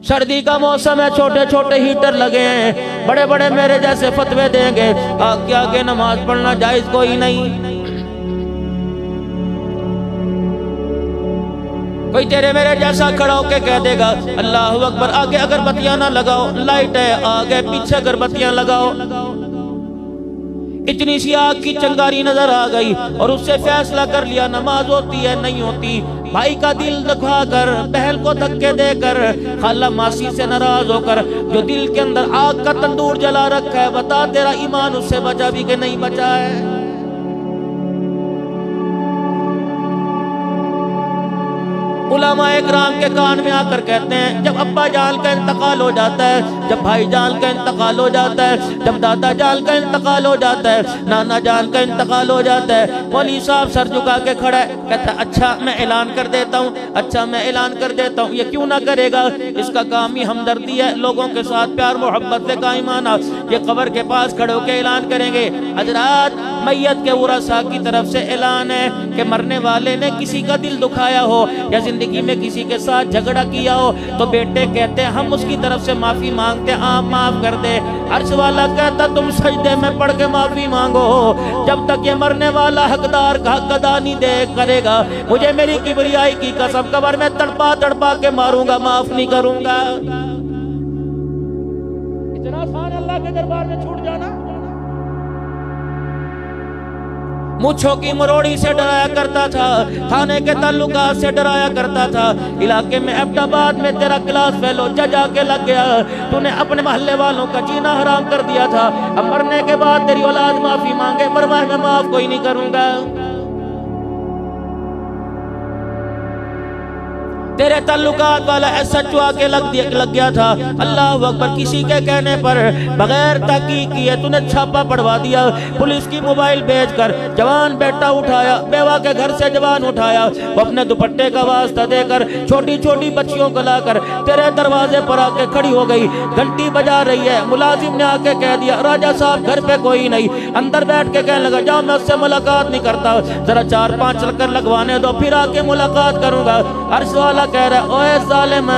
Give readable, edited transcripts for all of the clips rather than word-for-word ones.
سردی کا موسم ہے، چھوٹے چھوٹے ہیٹر لگے ہیں، بڑے بڑے میرے جیسے فتوے دیں گے آگ کے آگے نماز پڑھنا جائز کوئی نہیں۔ کوئی تیرے میرے جیسا کھڑا ہو کے کہہ دے گا اللہ اکبر، آگے اگر بتیاں نہ لگاؤ، لائٹ ہے آگے، پیچھے اگر بتیاں لگاؤ۔ اتنی سی آگ کی چنگاری نظر آ گئی اور اس سے فیصلہ کر لیا نماز ہوتی ہے نہیں ہوتی۔ بھائی کا دل دکھا کر، بہن کو دھکے دے کر، خالہ ماسی سے ناراض ہو کر، جو دل کے اندر آگ کا تندور جلا رکھا ہے، بتا تیرا ایمان اس سے بچا بھی کہ نہیں بچا ہے؟ علماء اکرام کے کان میں آ کر کہتے ہیں جب ابا جان کا انتقال ہو جاتا ہے، جب بھائی جان کا انتقال ہو جاتا ہے، جب دادا جان کا انتقال ہو جاتا ہے، نانا جان کا انتقال ہو جاتا ہے، مولوی صاحب سر جھکا کے کھڑا ہے، کہتا ہے اچھا میں اعلان کر دیتا ہوں، اچھا میں اعلان کر دیتا ہوں۔ یہ کیوں نہ کرے گا؟ اس کا کام ہی ہمدردی ہے، لوگوں کے ساتھ پیار محبت سے قائم آنا۔ یہ قبر کے پاس کھڑے ہو کے اعلان کریں گے حضرات میت کے ورثاء کی طرف سے اعلان ہے کہ مرنے والے نے کسی کا دل دکھایا ہو یا زندگی میں کسی کے ساتھ جھگڑا کیا ہو تو بیٹے کہتے ہیں ہم اس کی طرف سے معافی مانگتے ہیں، آپ معاف کر دے۔ عرش والا کہتا تم سجدے میں پڑھ کے معافی مانگو، جب تک یہ مرنے والا حقدار کا حق ادا نہیں دے کرے گا مجھے میری کبریائی کی قسم قبر میں تڑپا تڑپا کے ماروں گا، معاف نہیں کروں گا۔ اتنا آسان اللہ کے دربار میں چھوٹ جانا؟ مچھوں کی مروڑی سے ڈرایا کرتا تھا، تھانے کے تعلقات سے ڈرایا کرتا تھا، علاقے میں ایبٹ آباد میں تیرا کلاس فیلو جج آ کے لگ گیا، تو نے اپنے محلے والوں کا جینا حرام کر دیا تھا، اب مرنے کے بعد تیری اولاد معافی مانگے، برمہ میں معاف کوئی نہیں کروں گا۔ تیرے تعلقات والا ایسا چوا کے لگ گیا تھا، اللہ اکبر، کسی کے کہنے پر بغیر تحقیق کیے تو نے چھاپا پڑوا دیا، پولیس کی موبائل بھیج کر جوان بیٹا اٹھایا، بیوہ کے گھر سے جوان اٹھایا، وہ اپنے دوپٹے کا واسطہ دے کر چھوٹی چھوٹی بچیوں کو لا کر تیرے دروازے پر آ کے کھڑی ہو گئی، گھنٹی بجا رہی ہے، ملازم نے آ کے کہہ دیا راجہ صاحب گھر پہ کوئی نہیں، اندر بیٹھ کے کہنے لگا جاؤ میں اس سے ملاقات نہیں کرتا، ذرا 4-5 چکر لگوانے دو پھر آ کے ملاقات کروں گا۔ عرش والا کہہ رہا ہے اوے ظالم،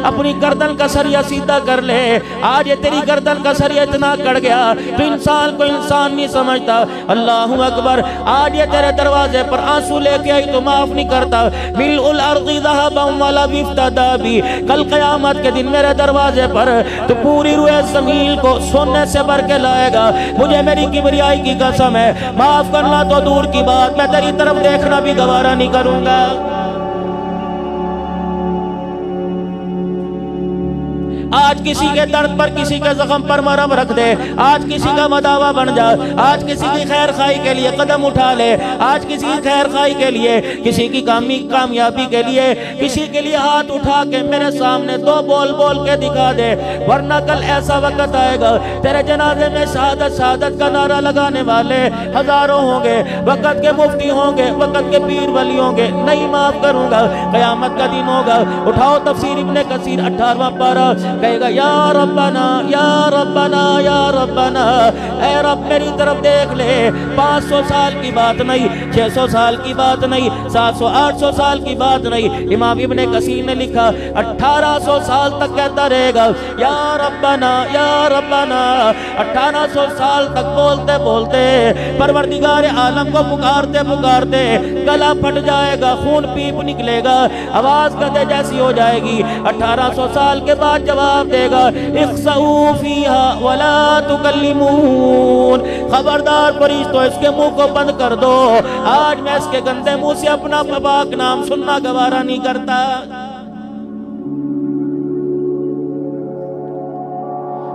اپنی گردن کا سریہ سیدھا کر لے، آج یہ تیری گردن کا سریہ اتنا کڑ گیا تو انسان کو انسان نہیں سمجھتا۔ اللہ اکبر، آج یہ تیرے دروازے پر آنسو لے کے آئی تو معاف نہیں کرتا۔ ملء الارض ذہبا ولا افتدی بی، کل قیامت کے دن میرے دروازے پر تو پوری روئے زمین کو سونے سے بھر کے لائے گا، مجھے میری کبریائی کی قسم ہے معاف کرنا تو دور کی بات میں تیری طرف دیکھنا بھی گوارا نہیں کروں گا۔ آج کسی کے درد پر کسی کے زخم پر مرہم رکھ دے، آج کسی کا مداوا بن جا، آج کسی کی خیر خواہی کے لیے قدم اٹھا لے، آج کسی کی خیر خواہی کے لیے، کسی کی کامیابی کے لیے، کسی کے لیے ہاتھ اٹھا کے میرے سامنے 2 بول بول کے دکھا دے، ورنہ کل ایسا وقت آئے گا تیرے جنازے میں شہادت شہادت کا نعرہ لگانے والے ہزاروں ہوں گے، وقت کے مفتی ہوں گے، وقت کے پیر ولی ہوں گے، نہیں معاف کروں گا۔ قیامت کا دن ہوگا، اٹھاؤ تفسیر ابن کثیر 18واں پارہ، کہے گا یا ربنا یا ربنا یا ربنا، اے رب میری طرف دیکھ لے، 500 سال کی بات نہیں، 600 سال کی بات نہیں، 700-800 سال کی بات نہیں، امام ابن کثیر نے لکھا 1800 سال تک کہتا رہے گا یا ربنا یا ربنا، 1800 سال تک بولتے بولتے پروردگار عالم کو پکارتے پکارتے گلا پھٹ جائے گا، خون پیپ نکلے گا، آواز گدے جیسی ہو جائے گی۔ 1800 سال کے بعد جواب دے گا اخسؤوا فیہا ولا تکلمون، خبردار فرشتوں اس کے منہ کو بند کر دو، آج میں اس کے گندے منہ سے اپنا پاک نام سننا گوارا نہیں کرتا۔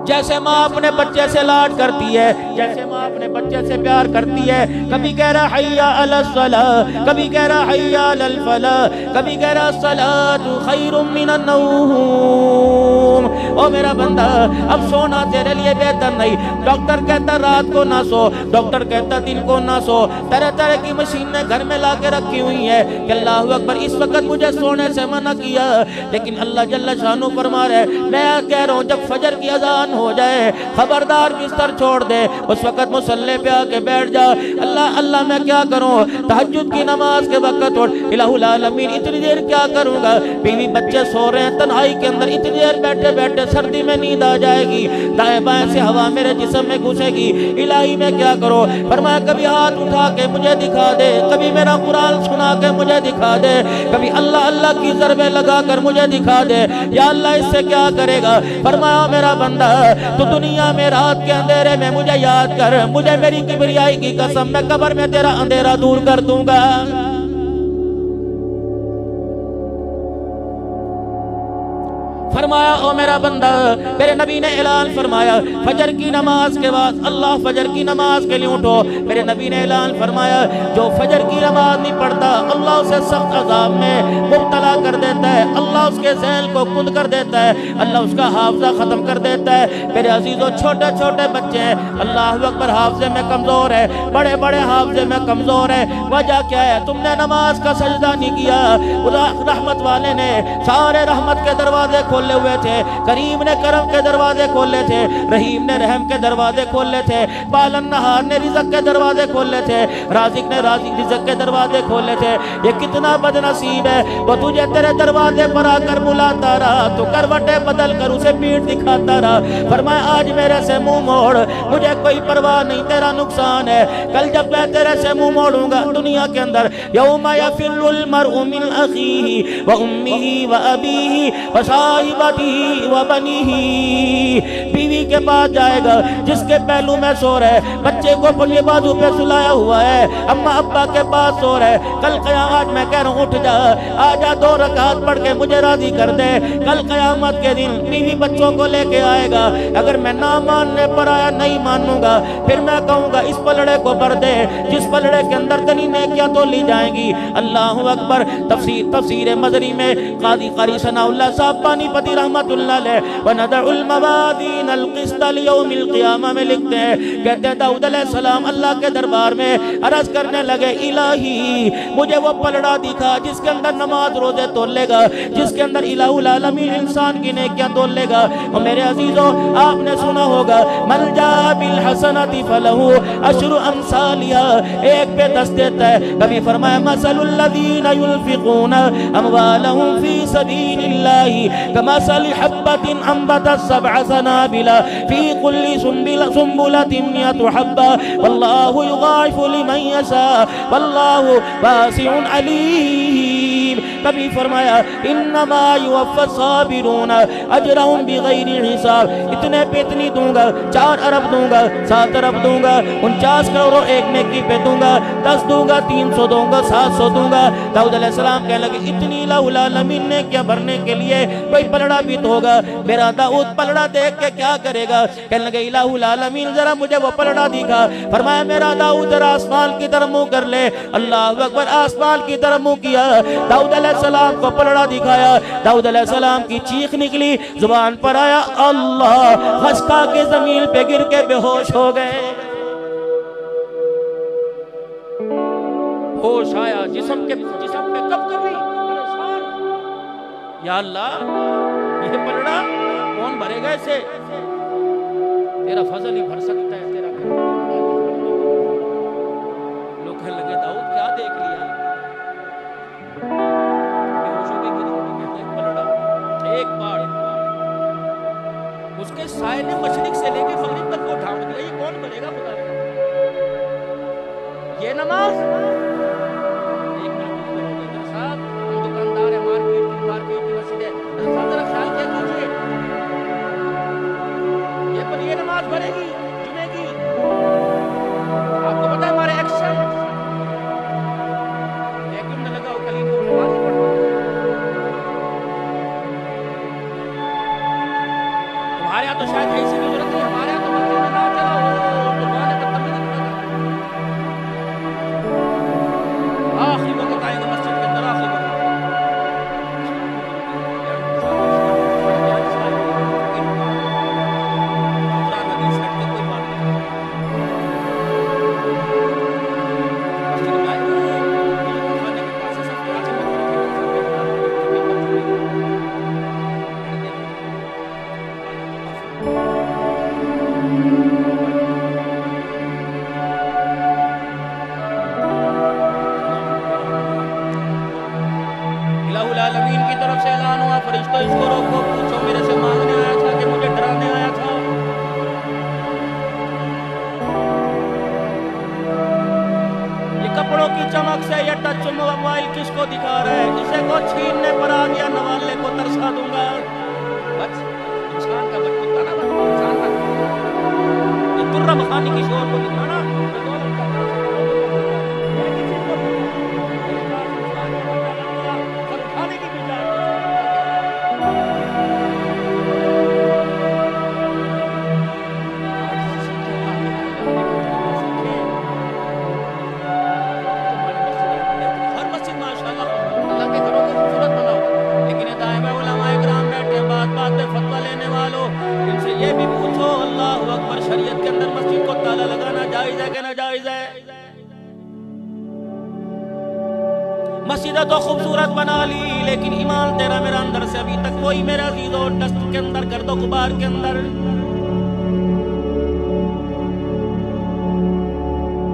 جیسے ماں اپنے بچے سے لاڈ کرتی ہے، جیسے ماں اپنے بچے سے پیار کرتی ہے، کبھی کہہ رہا حی علی الصلاۃ، کبھی کہہ رہا حی علی الفلاح، کبھی کہہ رہا الصلاۃ خیر من النوم۔ او میرا بندہ اب سونا تیرے لیے بہتر نہیں، ڈاکٹر کہتا رات کو نہ سو، ڈاکٹر کہتا دن کو نہ سو، طرح طرح کی مشینیں گھر میں لا کے رکھی ہوئی ہے کہ اللہ اکبر اس وقت مجھے سونے سے منع کیا، لیکن اللہ جل شانہ فرما رہا ہے میں کہہ رہا ہوں جب فجر کی اذان ہو جائے خبردار بستر چھوڑ دے، اس وقت مصلی پہ آ کے بیٹھ جا، اللہ اللہ میں کیا کروں، تہجد کی نماز کے وقت اٹھ، الہ العالمین اتنی دیر کیا کروں گا، بیوی بچے سو رہے ہیں تنہائی کے اندر، اتنی دیر بیٹھے بیٹھے سردی میں نیند آ جائے گی، دائیں بائیں سے ہوا میرے جسم میں گھسے گی، الہی میں کیا کروں، فرمایا کبھی ہاتھ اٹھا کے مجھے دکھا دے، کبھی میرا قرآن سنا کے مجھے دکھا دے، کبھی اللہ اللہ کی ضربیں لگا کر مجھے دکھا دے، یا اللہ اس سے کیا کرے گا، فرمایا میرا بندہ تو دنیا میں رات کے اندھیرے میں مجھے یاد کر، مجھے میری کبریائی کی قسم میں قبر میں تیرا اندھیرا دور کر دوں گا۔ فرمایا او میرا بندہ، میرے نبی نے اعلان فرمایا فجر کی نماز کے بعد اللہ فجر کی نماز کے لیے اٹھو، میرے نبی نے اعلان فرمایا جو فجر کی نماز نہیں پڑھتا اللہ اسے سخت عذاب میں مبتلا کر دیتا ہے، اللہ اس کے ذہن کو کند کر دیتا ہے، اللہ اس کا حافظہ ختم کر دیتا ہے۔ میرے عزیزوں چھوٹے چھوٹے بچے ہیں اللہ اکبر حافظے میں کمزور ہے، بڑے بڑے حافظے میں کمزور ہے، وجہ کیا ہے، تم نے نماز کا سجدہ نہیں کیا، رحمت والے نے سارے رحمت کے دروازے کھولے ہوئے تھے، کریم نے کرم کے دروازے کھولے تھے، رحیم نے رحم کے دروازے کھولے تھے، بالن نہار نے رزق کے دروازے کھولے تھے، رازق نے رزق کے دروازے کھولے تھے۔ یہ کتنا بد نصیب ہے وہ تجھے تیرے دروازے پر آ کر بلاتا رہا، تو کروٹیں بدل کر اسے پیٹ دکھاتا رہا، فرمایا آج میرے سے منہ موڑ، مجھے کوئی پرواہ نہیں، تیرا نقصان ہے، کل جب میں تیرے سے منہ موڑوں گا دنیا کے اندر یوم یفر المرء من اخیہ وامہ وابیہ وصاحبتہ وبنیہ، بیوی کے پاس جائے گا جس کے پہلو میں سو رہے، بچے کو پلی بازو پہ سلایا ہوا ہے، اماں ابا کے پاس سو رہے، کل قیامت میں کہہ رہا ہوں اٹھ جا، آجا 2 رکعت پڑھ کے مجھے راضی کر دے، کل قیامت کے دن بیوی بچوں کو لے کے آئے گا، اگر میں نہ ماننے پر آیا نہیں مانوں گا، پھر میں کہوں گا اس پلڑے کو بھر دے، جس پلڑے کے اندر تنی نیکیاں تو لی جائیں گی۔ اللہ اکبر۔ تفسیر مظری میں قاضی قاری ثناء اللہ صاحب پانی پتی رحمت اللہ علیہ وَنَدَعُ الْمَوَادِينَ الْقِسْطَ لِيَوْمِ الْقِيَامَةِ میں لکھتے ہیں، کہتے ہیں داؤد علیہ السلام اللہ کے دربار میں عرض کرنے لگے الہی مجھے وہ پلڑا دکھا جس کے اندر نماز روزے تول لے گا، جس کے اندر الہ العالمین انسان کی نیکیاں تول لے گا۔ اور میرے عزیزوں آپ نے سنا ہوگا مَنْ جَاءَ بِالْحَسَنَةِ فَلَهُ عَشْرُ أَمْثَالِهَا، ایک پہ 10 دیتا ہے۔ کبھی فرمایا مَثَلُ الَّذِينَ يُنْفِقُونَ أَمْوَالَهُمْ فِي سَبِيلِ اللَّهِ كَمَثَلِ حَبَّةٍ أَنبَتَتْ 7 سَنَابِلَ فِي كُلِّ سُنبُلَةٍ 100 حَبَّةٍ وَاللَّهُ يُضَاعِفُ لِمَن يَشَاءُ وَاللَّهُ وَاسِعٌ عَلِيمٌ۔ کبھی فرمایا انما یوفی الصابرون اجرهم بغیر حساب، اتنے پہ اتنی دوں گا، 4 ارب دوں گا، 7 ارب دوں گا، 49 کروڑ ایک نیکی پہ دوں گا، 10 دوں گا، 300 دوں گا، 700 دوں گا۔ داؤد علیہ السلام کہنے لگے اتنی الہ العالمین نے کیا بھرنے کے لیے کوئی پلڑا بھی تو ہوگا، میرا داؤد پلڑا دیکھ کے کیا کرے گا، کہنے لگے الہ العالمین ذرا مجھے وہ پلڑا دکھا، فرمایا میرا داؤد ذرا آسمان کی طرف منہ کر لے، اللہ اکبر، آسمان کی طرف منہ کیا، داؤد علیہ السلام کو پلڑا دکھایا، داؤد علیہ السلام کی چیخ نکلی، زبان پر آیا اللہ، خشکا کے زمین پہ گر کے بے ہوش ہو گئے۔ ہوش آیا، جسم پہ کب کر رہی یا اللہ یہ پلڑا کون بھرے گا اسے، تیرا فضل ہی بھر سکتا ہے، تیرا لوگ کہنے لگے داؤد کیا دیکھ لیا، ایک بار اس کے سائے نے مشرق سے لے کے مغرب تک کو ڈھانپ دیا، یہ کون بنے گا خدا کا، یہ نماز ایک منٹ صاحب، ہم دکاندار ہیں، مارکیٹ کی مسجد ہے، ذرا خیال کیا کیجیے، یہ نماز بھرے گی جمعے کی، آپ کو پتا ہے ہمارے ایکشن ایک دن نہ لگاؤ کلیم کو نماز پڑھو، ہمارے یہاں تو شاید ایسی بھی ضرورت نہیں، ہمارے یہاں تو مسجد میں نہ چلاؤ تو دعا نے بدتمیزی نہیں کرنا، آخری وقت آئے گا مسجد کے اندر، آخری وقت تو اس کو روکو، پوچھو میرے سے مانگنے آیا تھا کہ مجھے ڈرانے آیا تھا؟ یہ کپڑوں کی چمک سے یہ ٹچ موبائل کس کو دکھا رہا ہے؟ اسے کو چھیننے پر آ گیا، نوالنے کو ترسا دوں گا۔ بس انسان کا بچ ہوتا نا، انسان کا یہ درہ بخانی کی شور کو دکھانا، شریعت کے اندر مسجد کو تالا لگانا جائز ہے کہ ناجائز ہے؟ مسجد تو خوبصورت بنا لی، لیکن ایمان تیرا میرا اندر سے ابھی تک وہی میرا عزیزو ڈسٹ کے اندر، گرد و غبار کے اندر۔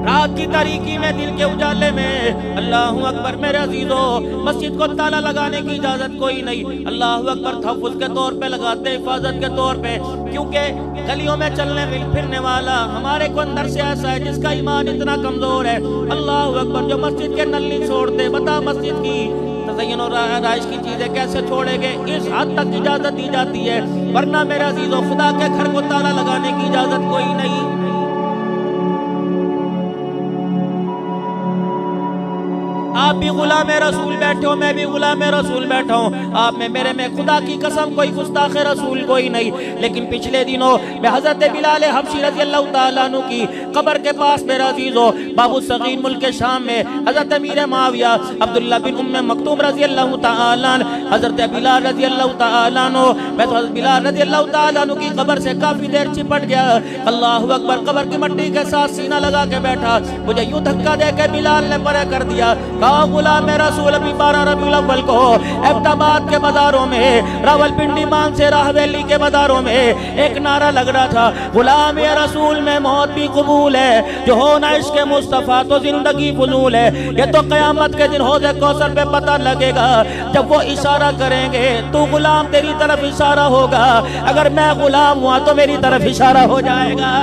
رات کی تاریکی میں، دل کے اجالے میں، اللہ اکبر میرے عزیزو، مسجد کو تالا لگانے کی اجازت کوئی نہیں۔ اللہ اکبر تحفظ کے طور پہ لگاتے، حفاظت کے طور پہ، کیونکہ گلیوں میں چلنے پھرنے والا ہمارے کو اندر سے ایسا ہے جس کا ایمان اتنا کمزور ہے، اللہ اکبر، جو مسجد کے نل نہیں چھوڑتے۔ بتا مسجد کی تزین اور رائش کی چیزیں کیسے چھوڑے گے؟ اس حد تک اجازت دی جاتی ہے، ورنہ میرے عزیزو خدا کے گھر کو تالا لگانے کی اجازت کوئی نہیں۔ آپ بھی غلام رسول بیٹھے ہو، میں بھی غلام رسول بیٹھا ہوں، آپ میں میرے میں خدا کی قسم کوئی گستاخ رسول کوئی نہیں۔ لیکن پچھلے دنوں میں حضرت بلال حبشی رضی اللہ تعالیٰ عنہ کی قبر کے پاس میرا عزیزو باب الصغیر ملک شام میں حضرت امیر معاویہ عبداللہ بن ام مکتوم رضی اللہ تعالیٰ عنہ، حضرت بلال رضی اللہ تعالیٰ عنہ، میں تو حضرت بلال رضی اللہ تعالیٰ عنہ کی قبر سے کافی دیر چپٹ گیا، اللہ اکبر، قبر کی مٹی کے ساتھ سینہ لگا کے بیٹھا، مجھے یوں دھکا دے کے بلال نے پرے کر دیا، کہا غلام رسول ابھی 12 ربیع الاول کو ایبٹ کے بازاروں میں، راول پنڈی مان سے راہویلی کے بازاروں میں ایک نعرہ لگ رہا تھا، غلام رسول میں موت بھی قبول ہے، جو ہونا عشق مصطفیٰ تو زندگی فضول ہے۔ یہ تو قیامت کے دن حوض کوثر پہ پتہ لگے گا، جب وہ اشارہ کریں گے تو غلام تیری طرف اشارہ ہوگا، اگر میں غلام ہوا تو میری طرف اشارہ ہو جائے گا۔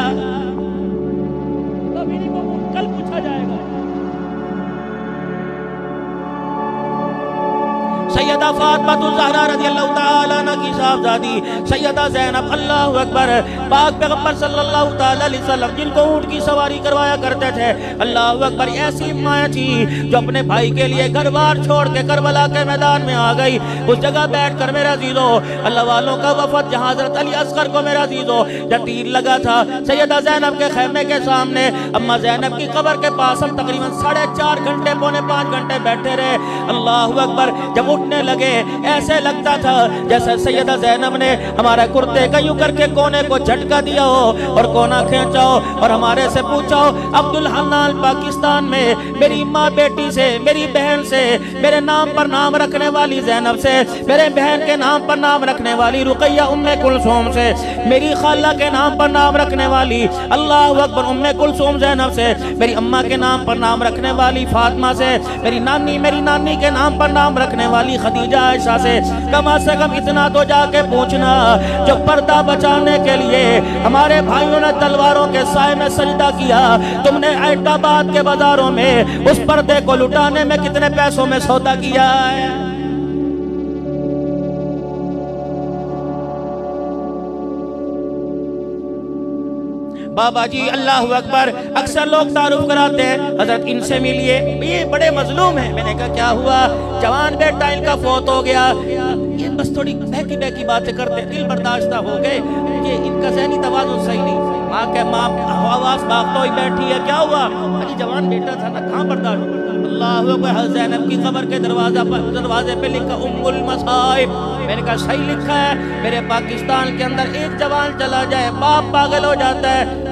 کل پوچھا جائے گا۔ سیدہ فاطمہ الزہرا رضی اللہ تعالیٰ عنہ کی صاحبزادی سیدہ زینب، اللہ اکبر، پاک پیغمبر صلی اللہ تعالیٰ علیہ وسلم جن کو اونٹ کی سواری کروایا کرتے تھے، اللہ اکبر، ایسی ماں تھی جو اپنے بھائی کے لیے گھر بار چھوڑ کے کربلا کے میدان میں آ گئی، اس جگہ بیٹھ کر میرا عزیزو اللہ والوں کا وفد جہاں حضرت علی اصغر کو میرا عزیزو جب تیر لگا تھا سیدہ زینب کے خیمے کے سامنے، اماں زینب کی قبر کے پاس ہم تقریباً 4.5 گھنٹے پونے 5 گھنٹے بیٹھے رہے، اللہ اکبر، جب اٹھنے لگے ایسے لگتا تھا جیسے سیدہ زینب نے ہمارا کرتے کا یوں کر کے کونے کو جھٹکا دیا ہو اور کونا کھینچا ہو اور ہمارے سے پوچھا ہو، عبدالحنان پاکستان میں میری ماں بیٹی سے، میری بہن سے، میرے نام پر نام رکھنے والی زینب سے، میرے بہن کے نام پر نام رکھنے والی رقیہ ام کلثوم سے، میری خالہ کے نام پر نام رکھنے والی اللہ اکبر ام کلثوم زینب سے، میری اماں کے نام پر نام رکھنے والی فاطمہ سے، میری نانی کے نام پر نام رکھنے والی خدیجہ عائشہ سے، کم از کم اتنا تو جا کے پوچھنا، جو پردہ بچانے کے لیے ہمارے بھائیوں نے تلواروں کے سائے میں سجدہ کیا، تم نے ایبٹ آباد کے بازاروں میں اس پردے کو لٹانے میں کتنے پیسوں میں سودا کیا ہے؟ بابا جی اللہ اکبر، اکثر لوگ تعارف کراتے ہیں حضرت ان سے ملیے، یہ بڑے مظلوم ہیں۔ میں نے کہا کیا ہوا؟ جوان بیٹا ان کا فوت ہو گیا، یہ بس تھوڑی بہکی باتیں کرتے، دل برداشتہ ہو گئے کہ ان کا ذہنی توازن صحیح نہیں، ماں کے آواز باغتوں ہی بیٹھی ہے، کیا ہوا؟ اجی جوان بیٹا تھا نا، کہاں برداشت؟ اللہ اکبر، زینب کی قبر کے دروازے پہ لکھا ام المصائب، میں نے کہا صحیح لکھا ہے، میرے پاکستان کے اندر ایک جوان چلا جائے باپ پاگل ہو جاتا ہے،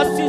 80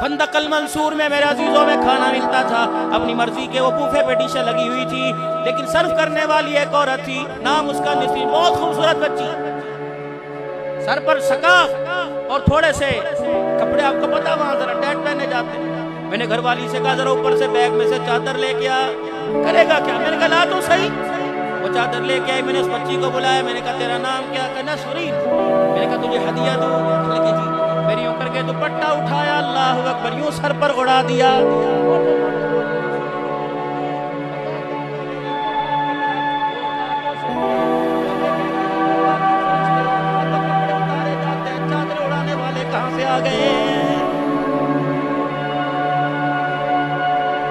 فندق المنصور میں میرے عزیزوں میں کھانا ملتا تھا، اپنی مرضی کے وہ بوفے پہ ڈشیں لگی ہوئی تھی، لیکن سرو کرنے والی ایک عورت تھی، نام اس کا نسرین، بہت خوبصورت بچی، سر پر سکاف اور تھوڑے سے کپڑے، آپ کو پتا وہاں ذرا ٹیٹ پہنے جاتے ہیں۔ میں نے گھر والی سے کہا ذرا اوپر سے بیگ میں سے چادر لے کے آ، کرے گا کیا؟ میں نے کہا لا تو صحیح۔ وہ چادر لے کے آئی، میں نے اس بچی کو بلایا، میں نے کہا تیرا نام کیا؟ کہا نسرین۔ میں نے کہا تجھے ہدیہ دوں؟ کہ جی۔ میری یوں کر کے دوپٹہ اٹھایا، اللہ اکبر، یوں سر پر اڑا دیا۔ چادر اڑانے والے کہاں سے آ گئے؟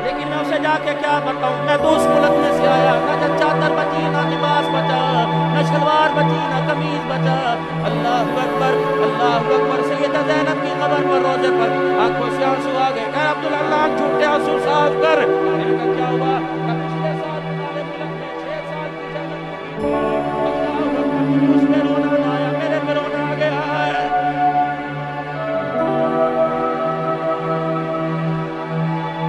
لیکن میں اسے جا کے کیا بتاؤں، میں تو اس ملک میں سے آیا، نہ چادر بچی، نہ لباس بچا، نہ شلوار بچی، نہ قمیض بچا۔ اللہ اکبر، اللہ اکبر۔ سیدہ زینب کی قبر پر روزے پر آنکھوں سے آنسو آ گئے، کہا عبداللہ جھوٹے آنسو صاف کر۔ میں نے کہا کیا ہوا؟ پچھلے سال تمہارے ملک میں 6 سال کی جنت، اللہ اکبر، اس میں رونا نہ آیا، میرے میں رونا آ گیا ہے۔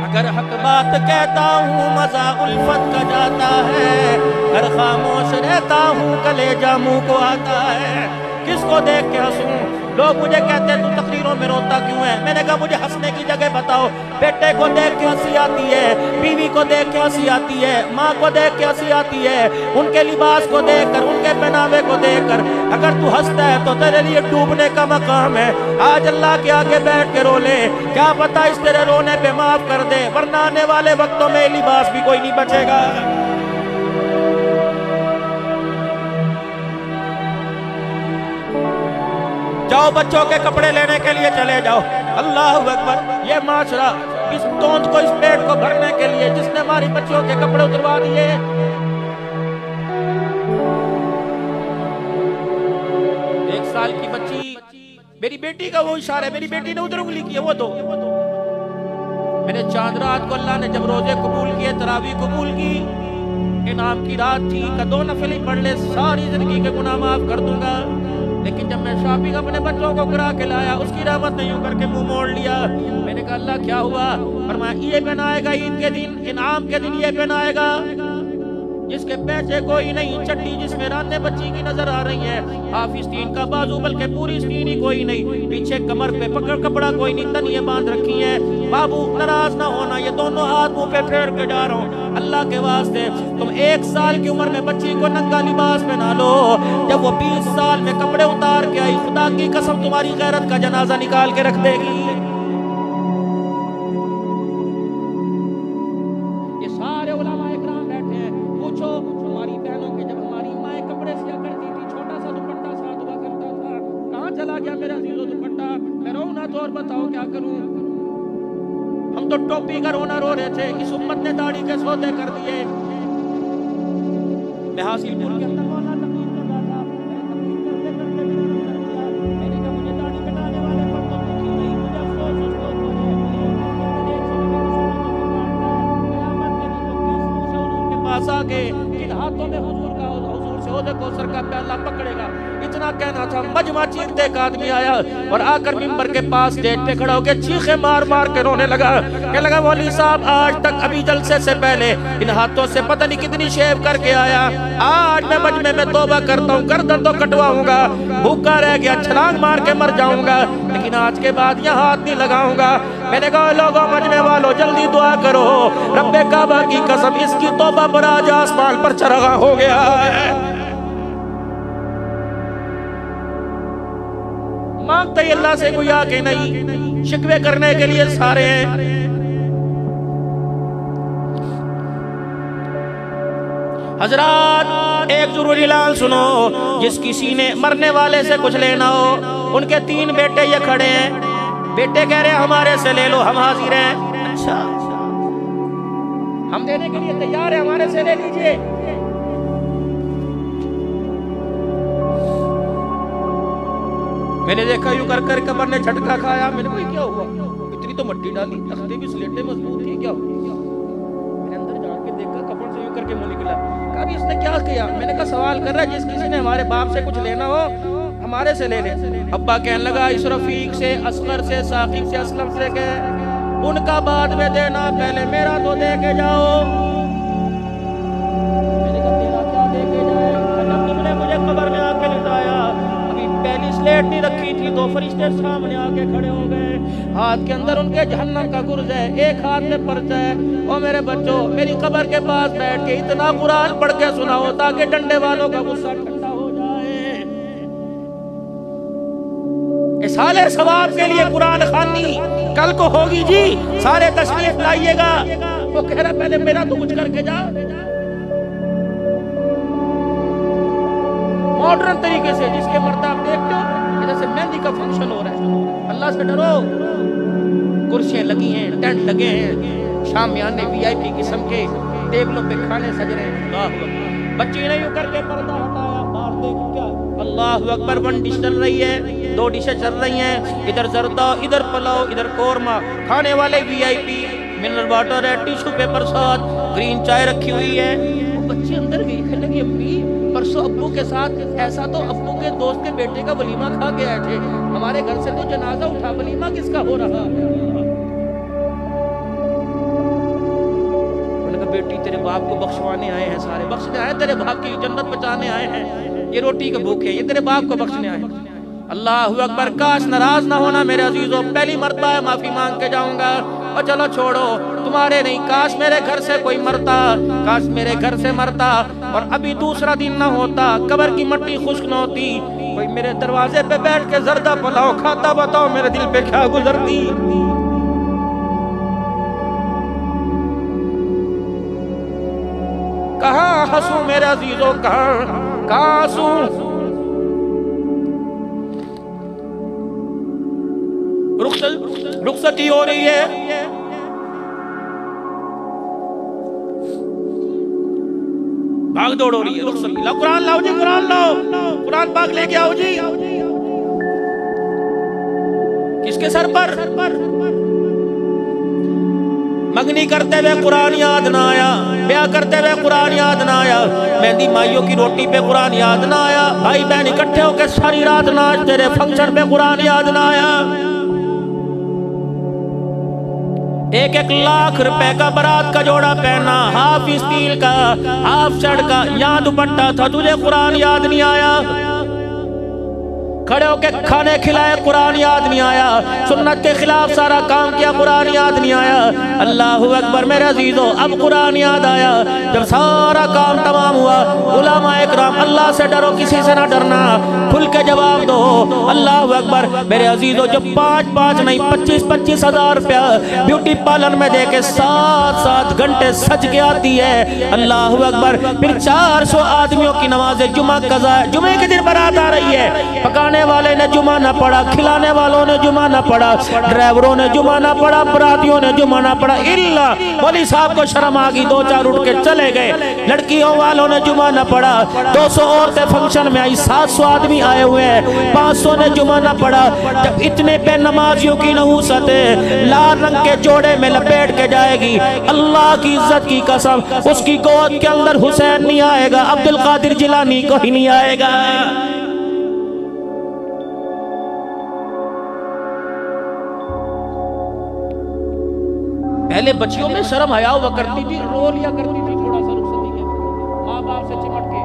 اگر حق بات کہتا ہوں مزہ الفت کا جاتا ہے، اگر خاموش رہتا ہوں کلیجہ منہ کو آتا ہے۔ کس کو دیکھ کے ہنسوں؟ لوگ مجھے کہتے ہیں تو تقریروں میں روتا کیوں ہے؟ میں نے کہا مجھے ہنسنے کی جگہ بتاؤ۔ بیٹے کو دیکھ کے ہنسی آتی ہے، بیوی کو دیکھ کے ہنسی آتی ہے، ماں کو دیکھ کے ہنسی آتی ہے، ان کے لباس کو دیکھ کر، ان کے پہناوے کو دیکھ کر۔ اگر تو ہنستا ہے تو تیرے لیے ڈوبنے کا مقام ہے، آج اللہ کے آگے بیٹھ کے رو لے، کیا پتا اس تیرے رونے پہ معاف کر دے، ورنہ آنے والے وقتوں میں لباس بھی کوئی نہیں بچے گا۔ جاؤ بچوں کے کپڑے لینے کے لیے چلے جاؤ۔ اللہ اکبر، یہ معاشرہ اس توند کو، اس پیٹ کو بھرنے کے لیے جس نے ہماری بچوں کے کپڑے اتروا دیے۔ ایک سال کی بچی، میری بیٹی کا وہ اشارہ ہے، میری بیٹی نے ادھر انگلی کی ہے، وہ دو۔ میں نے چاند رات کو اللہ نے جب روزے قبول کیے، تراویح قبول کی، انعام کی رات تھی، کہ 2 نفل ہی پڑھ لے ساری زندگی کے گناہ معاف کر دوں گا۔ لیکن جب میں شاپنگ اپنے بچوں کو کرا کے لایا، اس کی رحمت نے یوں کر کے منہ موڑ لیا۔ میں نے کہا اللہ کیا ہوا؟ فرمایا یہ پہنائے گا عید کے دن، انعام کے دن یہ پہنائے گا جس کے پیچھے کوئی نہیں، چٹی جس میں رانے بچی کی نظر آ رہی ہے، ہاف آستین کا بازو بلکہ پوری آستین ہی کوئی نہیں، پیچھے کمر پہ پکڑ کپڑا کوئی نہیں، تنیے باندھ رکھی ہے۔ بابو ناراض نہ ہونا، یہ دونوں ہاتھ منہ پہ پھیر کے جا رہا ہوں، اللہ کے واسطے تم 1 سال کی عمر میں بچی کو ننگا لباس پہنا لو، جب وہ 20 سال میں کپڑے اتار کے آئی، خدا کی قسم تمہاری غیرت کا جنازہ نکال کے رکھ دے گی۔ یہ سارے علماء اکرام بیٹھے ہیں، پوچھو ہماری بہنوں کے جب ہماری مائیں کپڑے سیا کرتی تھی، چھوٹا سا دوپٹہ ساتھ ہوا کرتا تھا، کہاں چلا گیا میرا عزیزو دوپٹہ؟ میں رو نہ تو اور بتاؤ کیا کروں؟ ہم تو ٹوپی کا رونا رو رہے تھے، اس امت نے داڑھی کے سودے کر دیے۔ میں حاصل پور کے اندر مولانا تقریر کر رہا تھا، میں نے کہا مجھے داڑھی کٹانے والے پر تو دکھی نہیں، مجھے افسوس اس کو قیامت کے دن وہ کس منہ سے حضور کے پاس آ کے کن ہاتھوں میں حضور سے عہدے کوثر کا پیالہ پکڑے گا۔ اتنا کہنا تھا، مجمع چیختے ایک آدمی آیا اور آ کر منبر کے پاس اسٹیج پہ کھڑا ہو کے چیخیں مار مار کے رونے لگا، کہ لگا مولوی صاحب آج تک ابھی جلسے سے پہلے ان ہاتھوں سے پتہ نہیں کتنی شیو کر کے آیا، آج میں مجمع میں توبہ کرتا ہوں، گردن تو کٹواؤں گا، بھوکا رہ گیا چھلانگ مار کے مر جاؤں گا، لیکن آج کے بعد یہ ہاتھ نہیں لگاؤں گا۔ میں نے کہا لوگوں مجمع والوں جلدی دعا کرو، رب کعبہ کی قسم اس کی توبہ پر آج آسمان پر چراغاں ہو گیا ہے۔ مانگتے ہی اللہ سے کوئی آگے نہیں، شکوے کرنے کے لیے سارے ہیں۔ حضرات ایک ضروری اعلان سنو، جس کسی نے مرنے والے سے کچھ لینا ہو، ان کے 3 بیٹے یہ کھڑے ہیں، بیٹے کہہ رہے ہیں ہمارے سے لے لو، ہم حاضر ہیں، اچھا ہم دینے کے لیے تیار ہیں، ہمارے سے لے لیجئے۔ میں نے دیکھا یوں کر کر کمر نے جھٹکا کھایا، میں نے کہا کیا ہوا؟ اتنی تو مٹی ڈالی، تختے بھی سلیٹیں مضبوط تھی، کیا ہوا؟ میں نے اندر جا کے دیکھا، کپڑ سے یوں کر کے منہ نکلا، کہا بھی اس نے کیا کیا؟ میں نے کہا سوال کر رہا ہے جس کسی نے ہمارے باپ سے کچھ لینا ہو ہمارے سے لے لیں. ابا کہنے لگا اس رفیق سے، اصغر سے، ثاقب سے، اسلم سے کہ ان کا بعد میں دینا، پہلے میرا تو دے کے جاؤ. میں نے کہا تیرا کیا دے کے جائے؟ جب تم نے مجھے قبر میں آ کے لٹایا، ابھی پہلی سلیٹ نہیں رکھی تھی، دو فرشتے سامنے آ کے کھڑے ہو گئے، ہاتھ کے اندر ان کے جہنم کا گرز ہے، ایک ہاتھ میں پرچہ ہے. او میرے بچوں، میری قبر کے پاس بیٹھ کے اتنا قرآن پڑھ کے سناؤ تاکہ ڈنڈے والوں کا غصہ ٹھنڈا ہو جائے. اصال ثواب کے لیے قرآن خوانی کل کو ہوگی جی، سارے تشریف لائیے گا. وہ کہہ رہا پہلے میرا تو کچھ کر کے جا. ماڈرن طریقے سے جس کے مرد آپ دیکھتے ہو جیسے مہندی کا فنکشن ہو رہا ہے. اللہ سے ڈرو، کرسیاں لگی ہیں، ٹینٹ لگے ہیں، شامیانے وی آئی پی قسم کے، ٹیبلوں پہ کھانے سج رہے ہیں. اللہ اکبر. بچی نے یوں کر کے پردہ ہٹایا، باہر دیکھ کیا اللہ اکبر. 1 ڈش چل رہی ہے، 2 ڈشیں چل رہی ہیں، ادھر زردہ، ادھر پلاؤ، ادھر قورمہ. کھانے والے وی آئی پی، منرل واٹر ہے، ٹیشو پیپر ساتھ، گرین چائے رکھی ہوئی ہے. وہ بچی اندر گئی، کہنے لگی امی پرسوں ابو کے ساتھ ایسا تو ابو کے دوست کے بیٹے کا ولیمہ کھا کے آئے تھے، ہمارے گھر سے تو جنازہ اٹھا، ولیمہ کس کا ہو رہا ہے؟ انہوں نے کہا بیٹی تیرے باپ کو بخشوانے آئے ہیں، سارے بخشنے آئے، تیرے باپ کی جنت بچانے آئے ہیں، یہ روٹی کے بھوکے، یہ تیرے باپ کو بخشنے آئے ہیں. اللہ اکبر. کاش ناراض نہ ہونا میرے عزیزوں، پہلی مرتبہ ہے معافی مانگ کے جاؤں گا. اور چلو چھوڑو، تمہارے نہیں، کاش میرے گھر سے کوئی مرتا، کاش میرے گھر سے مرتا اور ابھی دوسرا دن نہ ہوتا، قبر کی مٹی خشک نہ ہوتی، کوئی میرے دروازے پہ بیٹھ کے زردہ پلاؤ کھاتا، بتاؤ میرے دل پہ کیا گزرتی. کہاں ہنسوں میرے عزیزوں، کہاں ہنسوں. رخصتی ہو رہی ہے، بھاگ دوڑ ہو رہی ہے، رخصتی. لاؤ قرآن، لاؤ جی قرآن، لاؤ قرآن پاک لے کے آؤ جی. کس کے سر پر؟ منگنی کرتے ہوئے قرآن یاد نہ آیا، بیاہ کرتے ہوئے قرآن یاد نہ آیا، مہندی مائیوں کی روٹی پہ قرآن یاد نہ آیا، بھائی بہن اکٹھے ہو کے ساری رات ناچ تیرے فنکشن پہ قرآن یاد نہ آیا. 1 لاکھ روپے کا برات کا جوڑا پہنا، ہاف اسٹیل کا، ہاف شرٹ کا، یہاں دوپٹہ تھا، تجھے قرآن یاد نہیں آیا. کھڑے ہو کے کھانے کھلائے، قرآن یاد نہیں آیا. سنت کے خلاف سارا کام کیا، قرآن یاد نہیں آیا. اللہ اکبر میرے عزیزوں. اب قرآن یاد آیا جب سارا کام تمام ہوا. علماء اکرام، اللہ سے ڈرو، کسی سے نہ ڈرنا، کھل کے جواب دو. اللہ اکبر میرے عزیزوں. جب 5 نہیں 25 ہزار روپیہ بیوٹی پارلر میں دے کے 7 گھنٹے سج کے آتی ہے. اللہ اکبر. پھر 400 آدمیوں کی نماز جمعہ قضا ہے، جمعے کے دن برات آ رہی ہے. پکانے والے نے جمعہ نہ پڑھا، کھلانے والوں نے جمعہ نہ پڑھا، ڈرائیوروں نے جمعہ نہ پڑھا، براتیوں نے جمعہ نہ پڑھا. اللہ مولی صاحب کو شرم آگئی، 2-4 اٹھ کے چلے گئے. لڑکیوں والوں نے جمعہ نہ پڑھا. 200 عورتیں فنکشن میں آئی، 700 آدمی آئے ہوئے ہیں، 500 نے جمعہ نہ پڑھا. جب اتنے بے نمازیوں کی نحوست لال رنگ کے جوڑے میں لپیٹ کے جائے گی، اللہ کی عزت کی قسم اس کی گود کے اندر حسین نہیں آئے گا، عبد القادر جیلانی کو ہی نہیں آئے گا. پہلے بچیوں میں شرم حیا ہوا کرتی تھی، رو لیا کرتی تھی تھوڑا سا رخصتی کے ماں باپ سے چمٹ کے.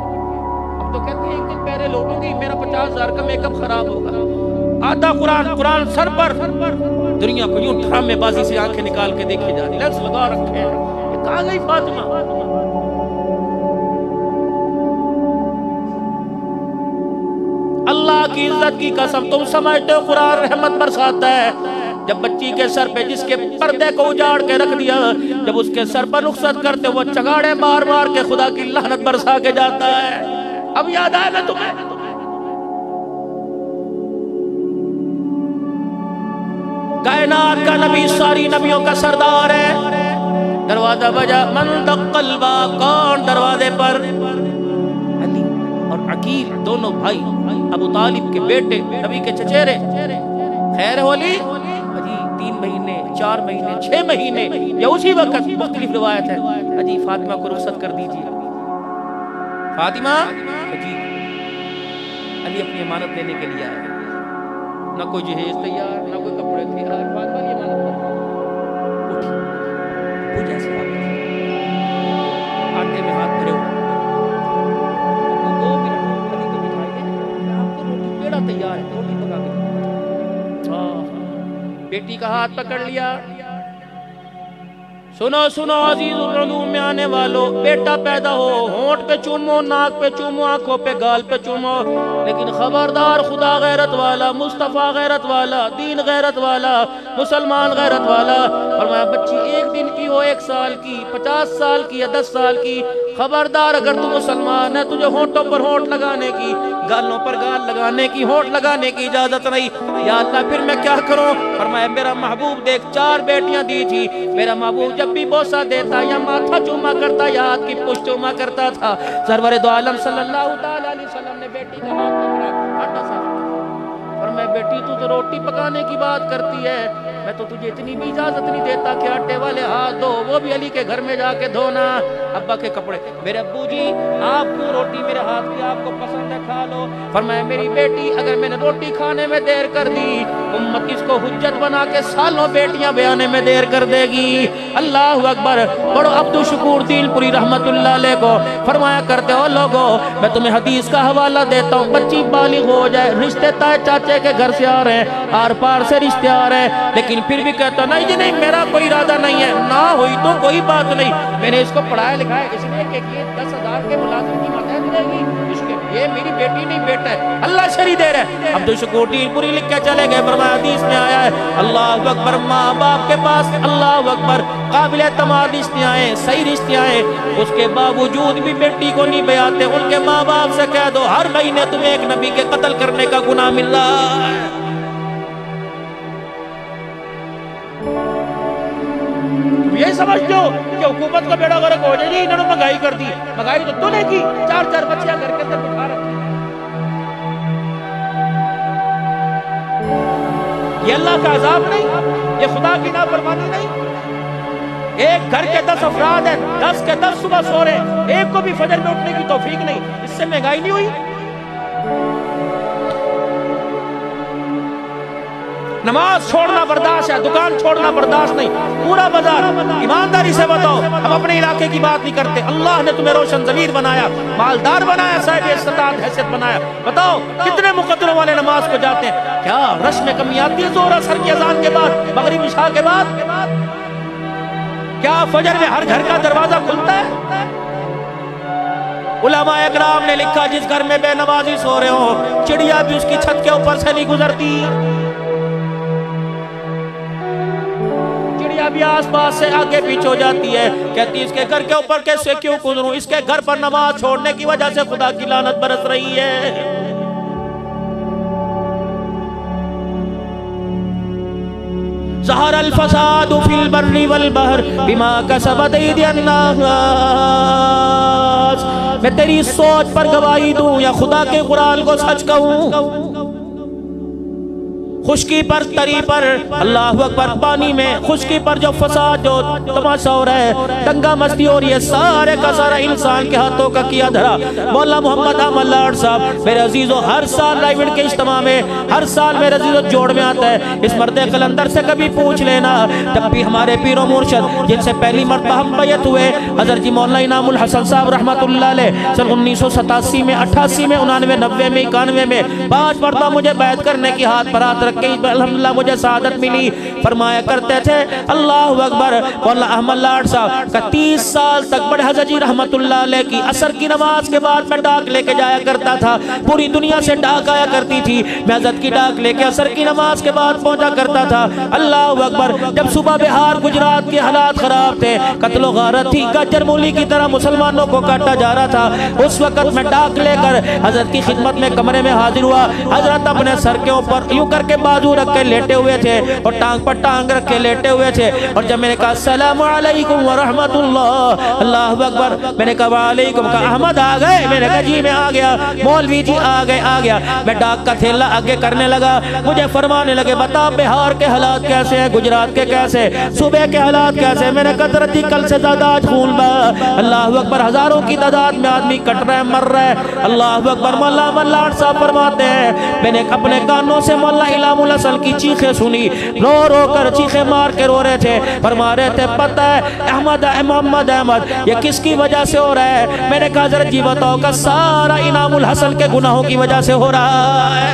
اب تو کہتے ہیں ایک دن پہلے لوٹوں گی، میرا 50,000 کا میک اپ خراب ہوگا. آدھا قرآن سر پر، دنیا کو یوں ڈرامے بازی سے آنکھیں نکال کے دیکھی جا رہی، لینس لگا رکھے ہیں. یہ کہاں گئی فاطمہ؟ اللہ کی عزت کی قسم تم سمجھتے ہو قرآن رحمت برساتا ہے؟ جب بچی کے سر پہ جس کے پردے کو اجاڑ کے رکھ دیا، جب اس کے سر پر رخصت کرتے وہ چگاڑے مار مار کے خدا کی لعنت برسا کے جاتا ہے. اب یاد آئے نا تمہیں؟ کائنات کا نبی، ساری نبیوں کا سردار ہے. دروازہ بجا، من دق الباب، کون دروازے پر؟ علی اور عقیل دونوں بھائی، ابو طالب کے بیٹے، نبی کے چچیرے. خیر ہے علی؟ 3 مہینے، 4 مہینے، 6 مہینے یا اسی وقت، مختلف روایت ہے. جی فاطمہ کو رخصت کر دیجیے. فاطمہ جی علی اپنی امانت دینے کے لیے آیا، نہ کوئی جہیز تیار، نہ کوئی کپڑے تیار، بات والی امانت اٹھی وہ جیسے واپس آٹے میں ہاتھ بھرے ہوئے 2 منٹ علی کو بٹھائیے، آپ کی روٹی پیڑا تیار ہے، روٹی پکا کے بیٹی کا ہاتھ پکڑ لیا. سنو سنو عزیز العلوم میں آنے والوں، بیٹا پیدا ہو ہونٹ پہ چومو، ناک پہ چومو، آنکھوں پہ گال پہ چومو، لیکن خبردار خدا غیرت والا، مصطفیٰ غیرت والا، دین غیرت والا، مسلمان غیرت والا. فرمایا بچی 1 دن کی ہو، 1 سال کی، 50 سال کی یا 10 سال کی، خبردار اگر تو مسلمان ہے تجھے ہونٹوں پر ہونٹ لگانے کی، گالوں پر گال لگانے کی، ہونٹ لگانے کی اجازت نہیں. یا اللہ پھر میں کیا کروں؟ فرمایا میرا محبوب دیکھ 4 بیٹیاں دی تھی، میرا محبوب جب بھی بوسہ دیتا یا ماتھا چوما کرتا یا ہاتھ کی پشت چوما کرتا تھا. سرور دو عالم صلی اللہ علیہ وسلم نے بیٹی کا ہاتھ پکڑا، آٹا صاف کیا. اور میں بیٹی تو روٹی پکانے کی بات کرتی ہے، میں تو تجھے اتنی بھی اجازت نہیں دیتا کہ آٹے والے ہاتھ دھو، وہ بھی علی کے گھر میں جا کے دھونا. ابا کے کپڑے، میرے ابو جی آپ کو روٹی میرے ہاتھ کی آپ کو پسند ہے کھا لو. فرمایا میری بیٹی اگر میں نے روٹی کھانے میں دیر کر دی، امت اس کو حجت بنا کے سالوں بیٹیاں بیانے میں دیر کر دے گی. اللہ اکبر. پڑھو عبدالشکور دین پوری رحمت اللہ علیہ کو. فرمایا کرتے ہو لوگوں میں تمہیں حدیث کا حوالہ دیتا ہوں، بچی بالغ ہو جائے، رشتے تائے چاچے کے گھر سے آ رہے ہیں، آر پار سے رشتے آ رہے ہیں، لیکن پھر بھی کہتا نہیں جی نہیں میرا کوئی ارادہ نہیں ہے، نہ ہوئی تو کوئی بات نہیں، میں نے اس کو پڑھایا لکھایا اس لیے کہ یہ 10,000 کے ملازم کی مدد دے گی، اس کے یہ میری بیٹی نہیں بیٹا ہے، اللہ شری دے رہے ہیں. عبدالشکور دین پوری لکھ کے چلے گئے. فرمایا حدیث میں آیا ہے اللہ اکبر، ماں باپ کے پاس اللہ اکبر قابل اعتماد رشتے آئے، صحیح رشتے آئے، اس کے باوجود بھی بیٹی کو نہیں بیاتے. ان کے ماں باپ سے کہہ دو ہر مہینے تمہیں ایک نبی کے قتل کرنے کا گناہ مل رہا ہے. یہ سمجھ لو کہ حکومت کا بیڑا غرق ہو جائے جی انہوں نے مہنگائی کر دی، مہنگائی تو نے کی، 4 بچیاں گھر کے اندر بٹھا رکھی. یہ اللہ کا عذاب نہیں، یہ خدا کی نافرمانی نہیں. ایک گھر کے 10 افراد ہیں، 10 کے 10 صبح سو رہے ہیں، ایک کو بھی فجر میں اٹھنے کی توفیق نہیں، اس سے مہنگائی نہیں ہوئی؟ نماز چھوڑنا برداشت ہے، دکان چھوڑنا برداشت نہیں، پورا بازار. ایمانداری سے بتاؤ، ہم اپنے علاقے کی بات نہیں کرتے، اللہ نے تمہیں روشن ضمیر بنایا، مالدار بنایا، صاحب استطاعت حیثیت بنایا. بتاؤ کتنے مقدروں والے نماز کو جاتے ہیں؟ کیا رش میں کمی آتی ہے ظہر اثر کی اذان کے بعد، مغرب عشاء کے بعد؟ کیا فجر میں ہر گھر کا دروازہ کھلتا ہے؟ علماء اکرام نے لکھا جس گھر میں بے نمازی سو رہے ہو، چڑیا بھی اس کی چھت کے اوپر سے نہیں گزرتی، بھی آس پاس سے آگے پیچھے ہو جاتی ہے، کہتی اس کے گھر کے اوپر کیسے کیوں گزروں، اس کے گھر پر نماز چھوڑنے کی وجہ سے خدا کی لعنت برس رہی ہے. ظہر الفساد فی البر والبحر بما کسبت ایدی الناس. میں تیری سوچ پر گواہی دوں یا خدا کے قرآن کو سچ کہوں؟ خشکی پر تری پر اللہ اکبر، پانی میں خشکی پر جو فساد جو تماشا ہو رہا ہے، دنگا مستی ہو رہی ہے، سارے کا سارا انسان کے ہاتھوں کا کیا دھرا. مولا محمد احمد لاڈ صاحب میرے عزیزو ہر سال لائیوڈ کے اجتماع میں، ہر سال میرے عزیزو جوڑ میں آتا ہے. اس مرد قلندر سے کبھی پوچھ لینا، جب بھی ہمارے پیر و مرشد جن سے پہلی مرتبہ ہم بیعت ہوئے حضرت جی مولانا انعام الحسن صاحب رحمت اللہ علیہ، سن 1987 میں، 88 میں، 89 90 میں، 91 میں 5 مرتبہ مجھے بیعت کرنے کی ہاتھ پر ہاتھ کہ الحمدللہ مجھے سعادت ملی. فرمایا کرتے تھے اللہ اکبر مولانا احمد لاڈ صاحب کا 30 سال تک بڑے حضرت جی رحمت اللہ علیہ کی عصر کی نماز کے بعد میں ڈاک لے کے جایا کرتا تھا، پوری دنیا سے ڈاک آیا کرتی تھی، میں حضرت کی ڈاک لے کے عصر کی نماز کے بعد پہنچا کرتا تھا. اللہ اکبر. جب صوبہ بہار گجرات کے حالات خراب تھے، قتل و غارت تھی، گجر مولی کی طرح مسلمانوں کو کاٹا جا رہا تھا، اس وقت میں ڈاک لے کر حضرت کی خدمت میں کمرے میں حاضر ہوا. حضرت اپنے سر کے اوپر یوں کر کے بازو رکھ کے لیٹے ہوئے تھے اور ٹانگ پر ٹانگ رکھ کے لیٹے ہوئے تھے، اور جب میں نے کہا السلام علیکم ورحمت اللہ، اللہ اکبر، میں نے کہا وعلیکم، کہا احمد آ گئے؟ میں نے کہا جی میں آ گیا، مولوی جی آ گیا۔ میں ڈاک کا تھیلا آگے کرنے لگا، مجھے فرمانے لگے بتا بہار کے حالات کیسے ہیں، گجرات کے کیسے، صوبے کے حالات کیسے؟ میں نے کہا حضرت جی کل سے زیادہ آج خون بہا، اللہ اکبر، ہزاروں کی تعداد میں آدمی کٹ رہے ہیں، مر رہے ہیں، اللہ اکبر۔ مولا ملان صاحب فرماتے ہیں میں نے اپنے کانوں سے مولا علام الحسن کی چیخیں سنی، رو رو کر چیخیں مار کے رو رہے تھے، فرما رہے تھے پتہ ہے احمد محمد احمد یہ کس کی وجہ سے ہو رہا ہے؟ میں نے کہا حضرت جی بتاؤ، کہ سارا علام الحسن کے گناہوں کی وجہ سے ہو رہا ہے،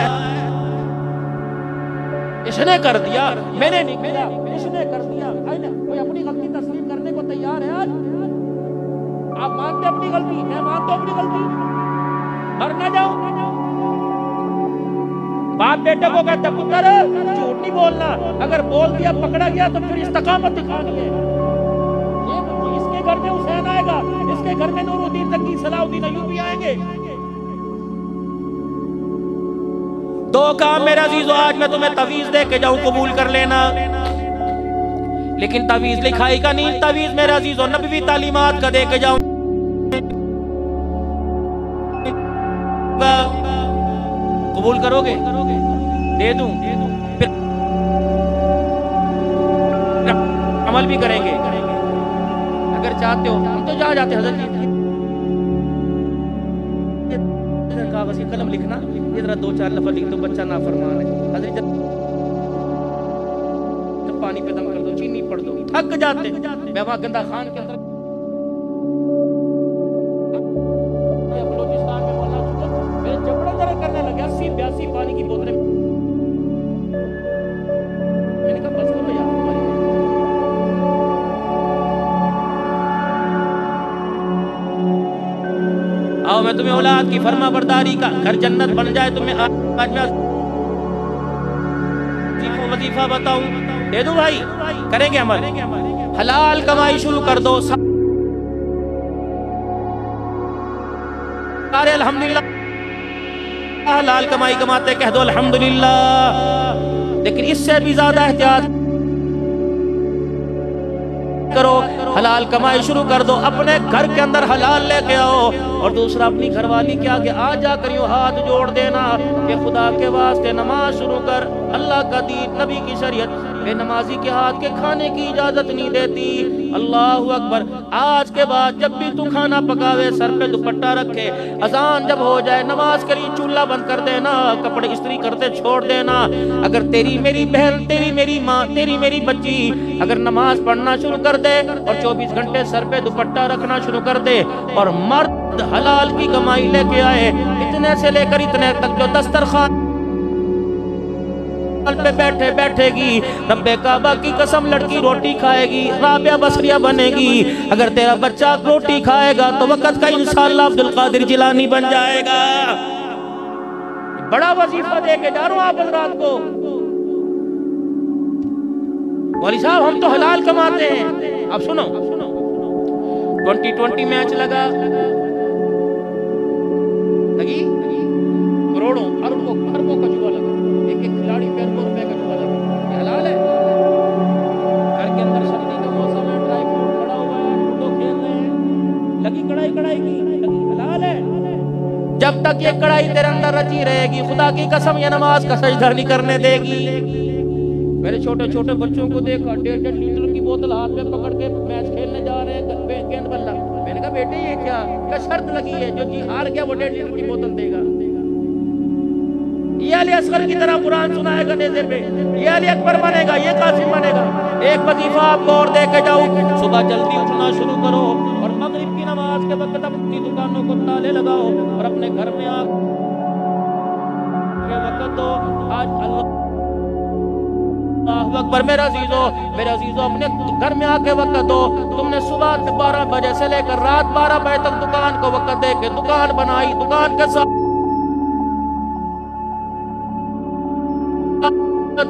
اس نے کر دیا، میں نے نہیں کیا، اس نے کر دیا۔ کوئی اپنی غلطی تسلیم کرنے کو تیار ہے آج؟ آپ مانتے اپنی غلطی؟ میں مانتا ہوں اپنی غلطی، مر نہ جاؤں۔ باپ بیٹے کو کہتا پتر جھوٹ نہیں بولنا، اگر بول دیا پکڑا گیا تو پھر استقامت دکھانی ہے۔ اس کے گھر میں حسین آئے گا، اس کے گھر میں نور الدین تقی، صلاح الدین ایوبی آئیں گے۔ دو کام میرے عزیزو آج میں تمہیں تعویذ دے کے جاؤں، قبول کر لینا، لیکن تعویذ لکھائی کا نہیں، تعویذ میرے عزیزو نبوی تعلیمات کا دے کے جاؤں۔ قبول کرو گے؟ دے دوں، پھر عمل بھی کریں گے اگر چاہتے ہو۔ ہم تو جہاں جاتے حضرت جی کاغذ قلم لکھنا، یہ ذرا دو چار لفظ لکھ دو، بچہ نافرمان ہے، حضرت جب پانی پہ دم کر دو، چینی پڑھ دو، تھک جاتے۔ میں وہاں گندہ خان کے اندر بلوچستان میں مولانا شکر میرے جبڑے درد کرنے لگے، 80-82 پانی کی بوتلیں، میں نے کہا بس کرو یار تمہاری۔ آؤ میں تمہیں اولاد کی فرما برداری کا گھر جنت بن جائے، تمہیں آج میں وظیفہ بتاؤں، دے دوں بھائی، کریں گے عمل؟ حلال کمائی شروع کر دو، سارے الحمدللہ حلال کمائی کماتے، کہہ دو الحمدللہ، لیکن اس سے بھی زیادہ احتیاط کرو، حلال کمائی شروع کر دو، اپنے گھر کے اندر حلال لے کے آؤ، اور دوسرا اپنی گھر والی کے آگے آ جا کر یوں ہاتھ جوڑ دینا کہ خدا کے واسطے نماز شروع کر، اللہ کا دین، نبی کی شریعت بے نمازی کے ہاتھ کے کھانے کی اجازت نہیں دیتی۔ اللہ اکبر۔ آج کے بعد جب بھی تو کھانا پکاوے سر پہ دوپٹہ رکھے، اذان جب ہو جائے نماز کے لیے چولہا بند کر دینا، کپڑے استری کرتے چھوڑ دینا۔ اگر تیری میری بہن، تیری میری ماں، تیری میری بچی اگر نماز پڑھنا شروع کر دے اور 24 گھنٹے سر پہ دوپٹہ رکھنا شروع کر دے، اور مرد حلال کی کمائی لے کے آئے، اتنے سے لے کر اتنے تک جو دسترخوان پہ بیٹھے بیٹھے گی، رب کعبہ کی قسم لڑکی روٹی کھائے گی، رابعہ بصریہ بنے گی۔ اگر تیرا بچہ روٹی کھائے گا تو وقت کا انشاءاللہ عبدالقادر جیلانی بن جائے گا۔ بڑا وظیفہ دے کے جا رہا ہوں آپ حضرات کو۔ مولی صاحب ہم تو حلال کماتے ہیں، اب سنو 2020 میچ لگا، لگی کروڑوں اربوں کا جوا لگا، ایک ایک کھلاڑی پہ اربوں روپے کا جوا لگا، یہ حلال ہے؟ گھر کے اندر سردی کا موسم ہے، ڈرائی فروٹ کھڑا ہوا ہے، لوڈو کھیل رہے ہیں، لگی کڑھائی کی، لگی حلال ہے؟ جب تک یہ کڑھائی تیرے اندر رچی رہے گی، خدا کی قسم یہ نماز کا سجدہ نہیں کرنے دے گی۔ میرے چھوٹے چھوٹے بچوں کو دیکھا 1.5 لیٹر کی بوتل ہاتھ میں پکڑ کے میچ کھیلنے جا رہے ہیں، گیند بلہ۔ میں نے کہا بیٹے یہ کیا؟ کہ شرط لگی ہے جو جی ہار گیا وہ 1.5 لیٹر کی بوتل دے گا۔ یہ علی اصغر کی طرح قرآن سنائے گا نیزے پہ، یہ علی اکبر بنے گا، یہ قاسم بنے گا۔ ایک وظیفہ آپ کو اور دے کے جاؤ، صبح جلدی اٹھنا شروع کرو، اور مغرب کی نماز کے وقت اپنی دکانوں کو تالے لگاؤ، اور اپنے گھر میں آ کے وقت دو۔ آج اللہ اکبر، میرا عزیزو اپنے گھر میں آ کے وقت دو۔ تم نے صبح 12 بجے سے لے کر رات 12 بجے تک دکان کو وقت دے کے دکان بنائی، دکان کے ساتھ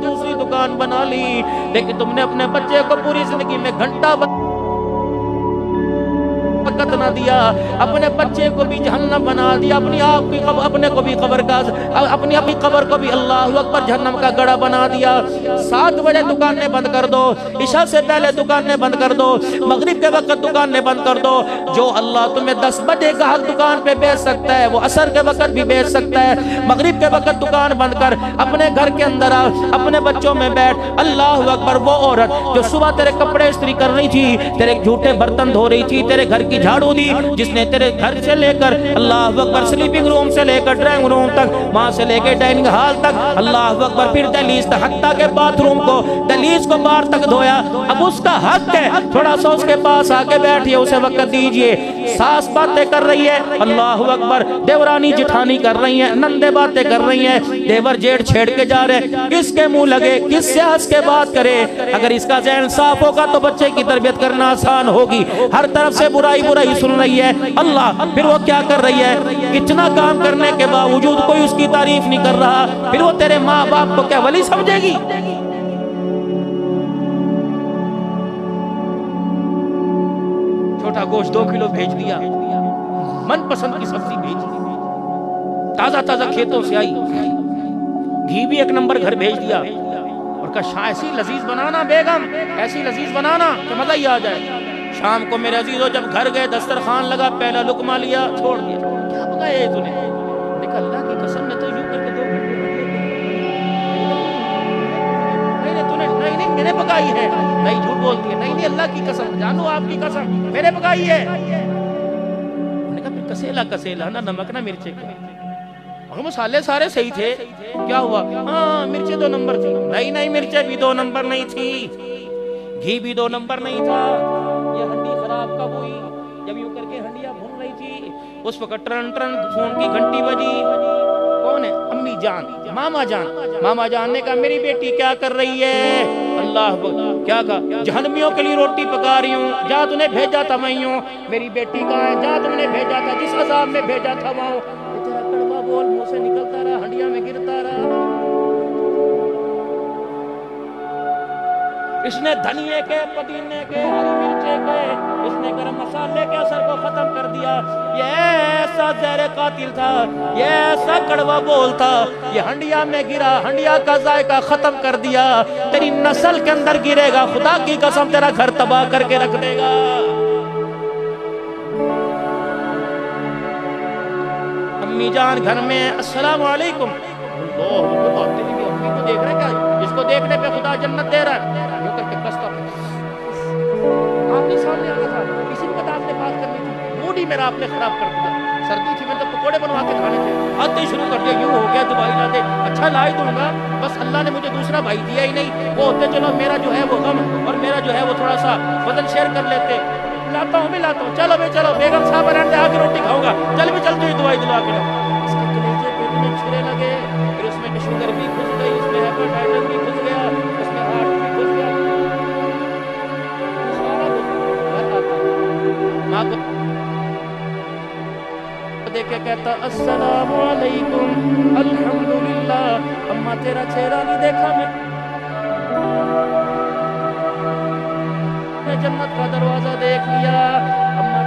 دوسری دکان بنا لی، لیکن تم نے اپنے بچے کو پوری زندگی میں گھنٹہ وقت وقت نہ دیا، اپنے بچے کو بھی جہنم بنا دیا، اپنی آپ کی اپنے کو بھی قبر کا اپنی قبر کو بھی اللہ اکبر جہنم کا گڑھا بنا دیا۔ 7 بجے دکانیں بند کر دو، عشاء سے پہلے دکانیں بند کر دو، مغرب کے وقت دکانیں بند کر دو۔ جو اللہ تمہیں 10 بجے کا حق دکان پہ بیچ سکتا ہے وہ عصر کے وقت بھی بیچ سکتا ہے۔ مغرب کے وقت دکان بند کر، اپنے گھر کے اندر آ، اپنے بچوں میں بیٹھ۔ اللہ اکبر، وہ عورت جو صبح تیرے کپڑے استری کر رہی تھی، تیرے جھوٹے برتن دھو رہی تھی، تیرے گھر کی جھاڑو دی، جس نے تیرے گھر سے لے کر اللہ اکبر سلیپنگ روم سے لے کر ڈرائنگ روم تک، وہاں سے لے کے ڈائننگ ہال تک، اللہ اکبر پھر دہلیز تک، حتیٰ کہ باتھ روم کو دہلیز کو باہر تک دھویا، اب اس کا حق ہے تھوڑا سا اس کے پاس آ کے بیٹھیے، اسے وقت دیجئے۔ ساس باتیں کر رہی ہے، اللہ اکبر، دیورانی جٹھانی کر رہی ہیں، نندے باتیں کر رہی ہیں، دیور جیٹھ چھیڑ کے جا رہے، کس کے منہ لگے، کس سے ہنس کے بات کرے؟ اگر اس کا ذہن صاف ہوگا تو بچے کی تربیت کرنا آسان ہوگی۔ ہر طرف سے برائی برائی سن رہی ہے، اللہ پھر وہ کیا کر رہی ہے؟ اتنا کام کرنے کے باوجود کوئی اس کی تعریف نہیں کر رہا، پھر وہ تیرے ماں باپ کو کیا ولی سمجھے گی؟ چھوٹا گوشت 2 کلو بھیج دیا، من پسند کی سبزی بھیج دی، تازہ تازہ کھیتوں سے آئی، گھی بھی 1 نمبر گھر بھیج دیا، اور کہا ایسی لذیذ بنانا بیگم، ایسی لذیذ بنانا کہ مزہ ہی آ جائے۔ شام کو میرے عزیزو جب گھر گئے، دسترخوان لگا، پہلا لقمہ لیا، چھوڑ دیا۔ کیا پکایا ہے تو نے؟ دیکھا اللہ کی قسم نے تو یوں کر کے 2 گھنٹے نہیں میں نے پکائی ہے، نہیں جھوٹ بولتی ہے، نہیں اللہ کی قسم، جانو آپ کی قسم میں نے پکائی ہے۔ انہوں نے کہا پھر کسیلا کسیلا، نہ نمک نہ مرچے کے، مگر مسالے سارے صحیح تھے، کیا ہوا؟ ہاں مرچیں 2 نمبر تھی، نہیں مرچیں بھی 2 نمبر نہیں تھی، گھی بھی 2 نمبر نہیں تھا، یہ ہنڈی خراب کب ہوئی؟ جب یوں کر کے ہنڈیاں بھون رہی تھی، اس وقت ٹرن ٹرن فون کی گھنٹی بجی، کون ہے؟ امی جان، ماما جان۔ ماما جان نے کہا میری بیٹی کیا کر رہی ہے؟ اللہ کیا کہا؟ جہنمیوں کے لیے روٹی پکا رہی ہوں، جہاں تم نے بھیجا تھا میں ہوں۔ میری بیٹی کہاں ہے؟ جہاں تم نے بھیجا تھا، جس عذاب میں بھیجا تھا وہاں۔ تیرا کڑوا بول منہ سے نکلتا رہا، ہنڈیا میں گرتا رہا۔ اس نے دھنیے کے، پودینے کے، ہری مرچے کے، اس نے گرم مسالے کے اثر کو ختم کر دیا۔ یہ ایسا زہر قاتل تھا، یہ ایسا کڑوا بول تھا، یہ ہنڈیا میں گرا، ہنڈیا کا ذائقہ ختم کر دیا، تیری نسل کے اندر گرے گا، خدا کی قسم تیرا گھر تباہ کر کے رکھ دے گا۔ امی جان گھر میں، السلام علیکم، اللہ امی کو دیکھ رہے کیا؟ جس کو دیکھنے پہ خدا جنت دے رہا ہے، یوں کر کے کستا پہ آپ کے سامنے آنا تھا، کسی وقت آپ نے بات کرنی تھی، موڈ ہی میرا آپ نے خراب کر دیا۔ سردی تھی، میں تو پکوڑے بنوا کے کھانے تھے، آتے ہی شروع کر دیا، یوں ہو گیا دبائی لا دے، اچھا لا ہی دوں گا، بس اللہ نے مجھے دوسرا بھائی دیا ہی نہیں، وہ ہوتے چلو میرا جو ہے وہ غم اور میرا جو ہے وہ تھوڑا سا وزن شیئر کر لیتے، لاتا ہوں میں لاتا ہوں، چلو میں چلو بیگم صاحب رہنے آ کے روٹی کھاؤں گا، چل بھی چلتے ہی دوائی دلوا کے لاؤں۔ اس کے کلیجے پہ اتنے چھرے لگے، پھر اس میں شوگر بھی گھس گئی، اس میں ہیپاٹائٹس بھی گھس گیا، اس میں ہارٹ بھی گھس گیا، سارا گھر آتا ماں کو دیکھ کے کہتا السلام علیکم، الحمدللہ، اماں تیرا چہرہ نہیں دیکھا میں جنت کا دروازہ دیکھ لیا، اماں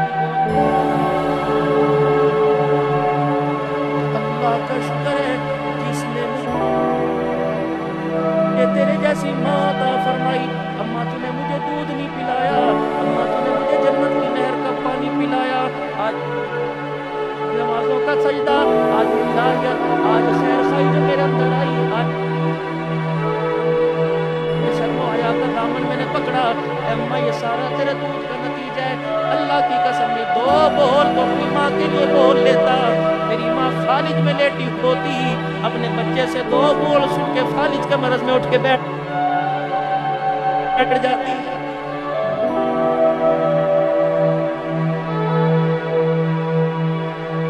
اللہ کا شکر ہے جس نے مجھے تیرے جیسی ماں عطا فرمائی، اماں تو نے مجھے دودھ نہیں پلایا، اماں تو نے مجھے جنت کی نہر کا پانی پلایا، آج نمازوں کا سجدہ، آج ہدایت، آج خیر خائی جو میرے اندر آئی، آج شرم و حیا کا دامن میں نے پکڑا، اے اماں یہ سارا تیرے دودھ کا نتیجہ ہے، اللہ کی قسم میں 2 بول تو اپنی ماں کے لیے بول لیتا، میری ماں فالج میں لیٹی ہوتی، اپنے بچے سے 2 بول سن کے فالج کے مرض میں اٹھ کے بیٹھ جاتی۔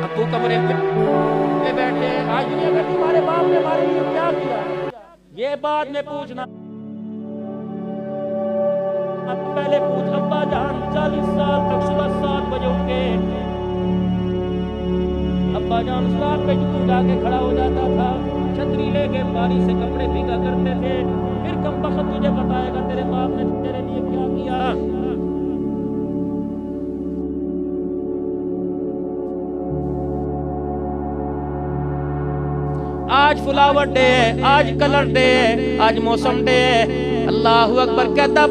ابو کمرے میں بیٹھے، آج دنیا کا تمہارے باپ نے ہمارے لیے کیا کیا، یہ بعد میں پوچھنا، پہلے پوچھ ابا جان 40 سال تک صبح 7 بجے اٹھ کے ابا جان سلاب پہ جھوٹ جا کے کھڑا ہو جاتا تھا، چھتری لے کے بارش سے کپڑے بھیگا کرتے تھے، پھر کم بخت تجھے بتائے گا تیرے باپ نے تیرے لیے کیا کیا۔ فلاور ڈے ہے، آج کلر ڈے ہے، آج موسم ڈے ہے۔ اللہ اکبر کہتا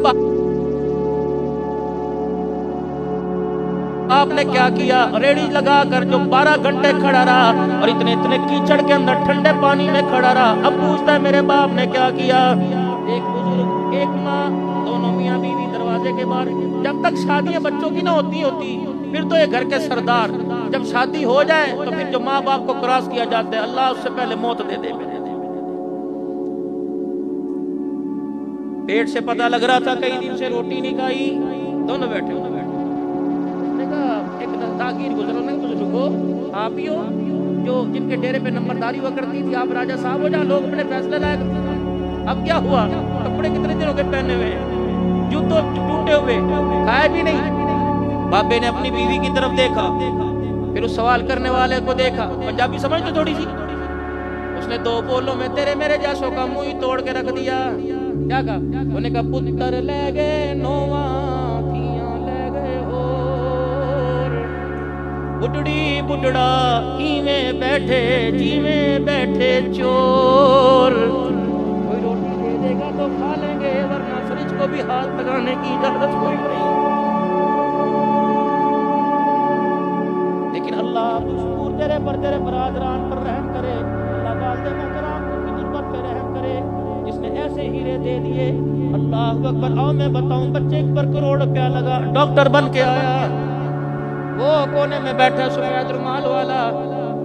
آپ نے کیا کیا؟ ریڑی لگا کر جو 12 گھنٹے کھڑا رہا اور اتنے کیچڑ کے اندر ٹھنڈے پانی میں کھڑا رہا، اب پوچھتا ہے میرے باپ نے کیا کیا؟ ایک بزرگ، ایک ماں، دونوں میاں بیوی دروازے کے باہر۔ جب تک شادیاں بچوں کی نہ ہوتی پھر تو یہ گھر کے سردار، جب شادی ہو جائے تو پھر جو ماں باپ کو کراس کیا جاتا ہے، اللہ اس سے پہلے موت دے دے۔ پیٹ سے پتہ لگ رہا تھا کئی دن سے روٹی نہیں کھائی، دونوں بیٹھے ایک تاغیر گزرو نہیں کچھ رکو، آپ ہی ہو جو جن کے ڈیرے پہ نمبرداری ہوا کرتی تھی، آپ راجہ صاحب ہو جہاں لوگ اپنے فیصلے لائے کرتے۔ اب کیا ہوا؟ کپڑے کتنے دنوں کے پہنے ہوئے، جوتوں ٹوٹے ہوئے، کھائے بھی نہیں۔ بابے نے اپنی بیوی کی طرف دیکھا، پھر اس سوال کرنے والے کو دیکھا، پنجابی سمجھتے تھوڑی سی، اس نے 2 بولوں میں تیرے میرے جیسوں کا منہ ہی توڑ کے رکھ دیا۔ کیا کہا؟ انہوں نے کہا پتر لے گئے نواں تھیاں لے گئے اور بڈڑی بڈڑا ایویں بیٹھے جیویں بیٹھے چور۔ کوئی روٹی دے دے گا تو کھا لیں گے ورنہ فریج کو بھی ہاتھ لگانے کی اجازت کوئی نہیں۔ لیکن اللہ شکور تیرے پر، تیرے برادران پر رحم کرے، اللہ والد محترام کی غربت پہ رحم کرے جس نے ایسے ہیرے دے دیے۔ اللہ اکبر۔ آؤ میں بتاؤں، بچے پر کروڑ روپیہ لگا، ڈاکٹر بن کے آیا، وہ کونے میں بیٹھا سفید رومال والا۔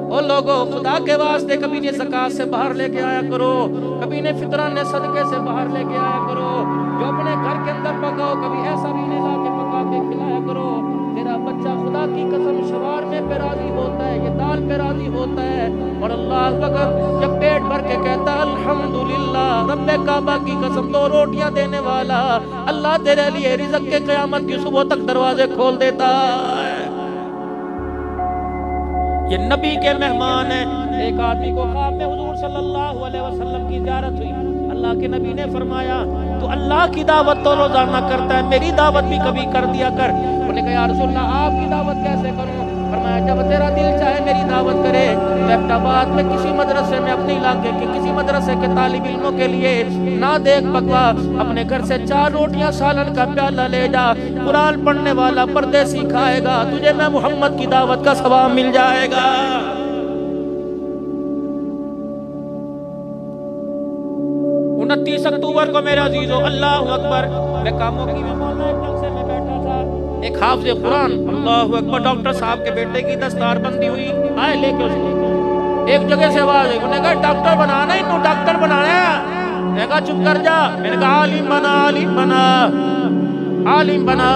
او لوگوں، خدا کے واسطے کبھی نے زکات سے باہر لے کے آیا کرو، کبھی نے فطرانے صدقے سے باہر لے کے آیا کرو، جو اپنے گھر کے اندر پکاؤ کبھی ایسا بھی نہیں لا کے پکا کے کھلایا کرو۔ تیرا بچہ خدا کی قسم شوارمے پہ راضی ہوتا ہے، یہ دال پہ راضی ہوتا ہے، اور اللہ اکبر جب پیٹ بھر کے کہتا الحمدللہ، رب کعبہ کی قسم 2 روٹیاں دینے والا اللہ تیرے لیے رزق کے قیامت کی صبح تک دروازے کھول دیتا ہے۔ یہ نبی کے مہمان ہیں۔ ایک آدمی کو خواب میں حضور صلی اللہ علیہ وسلم کی زیارت ہوئی، اللہ کے نبی نے فرمایا تو اللہ کی دعوت تو روزانہ کرتا ہے، میری دعوت بھی کبھی کر دیا کر۔ انہوں نے کہا یا رسول اللہ آپ کی دعوت کیسے کروں؟ فرمایا جب تیرا دل چاہے میری دعوت کرے۔ لیفٹ آباد میں کسی مدرسے میں اپنے علاقے کے کسی مدرسے کے طالب علموں کے لیے نہ دیکھ پکوا، اپنے گھر سے 4 روٹیاں سالن کا پیالہ لے جا، قرآن پڑھنے والا پردیسی کھائے گا، تجھے میں محمد کی دعوت کا ثواب مل جائے گا۔ 29 اکتوبر کو میرے عزیزو، اللہ اکبر، میں کاموں کی میں مولا ایک جلسے میں بیٹھا تھا، ایک حافظ قرآن، اللہ اکبر، ڈاکٹر صاحب کے بیٹے کی دستار بندی ہوئی، آئے لے کے اس نے ایک جگہ سے آواز ہے، انہوں نے کہا ڈاکٹر بنانا ہے، انہوں ڈاکٹر بنانا ہے۔ میں نے کہا چپ کر جا، میں نے کہا عالم بنا، عالم بنا، عالم بنا۔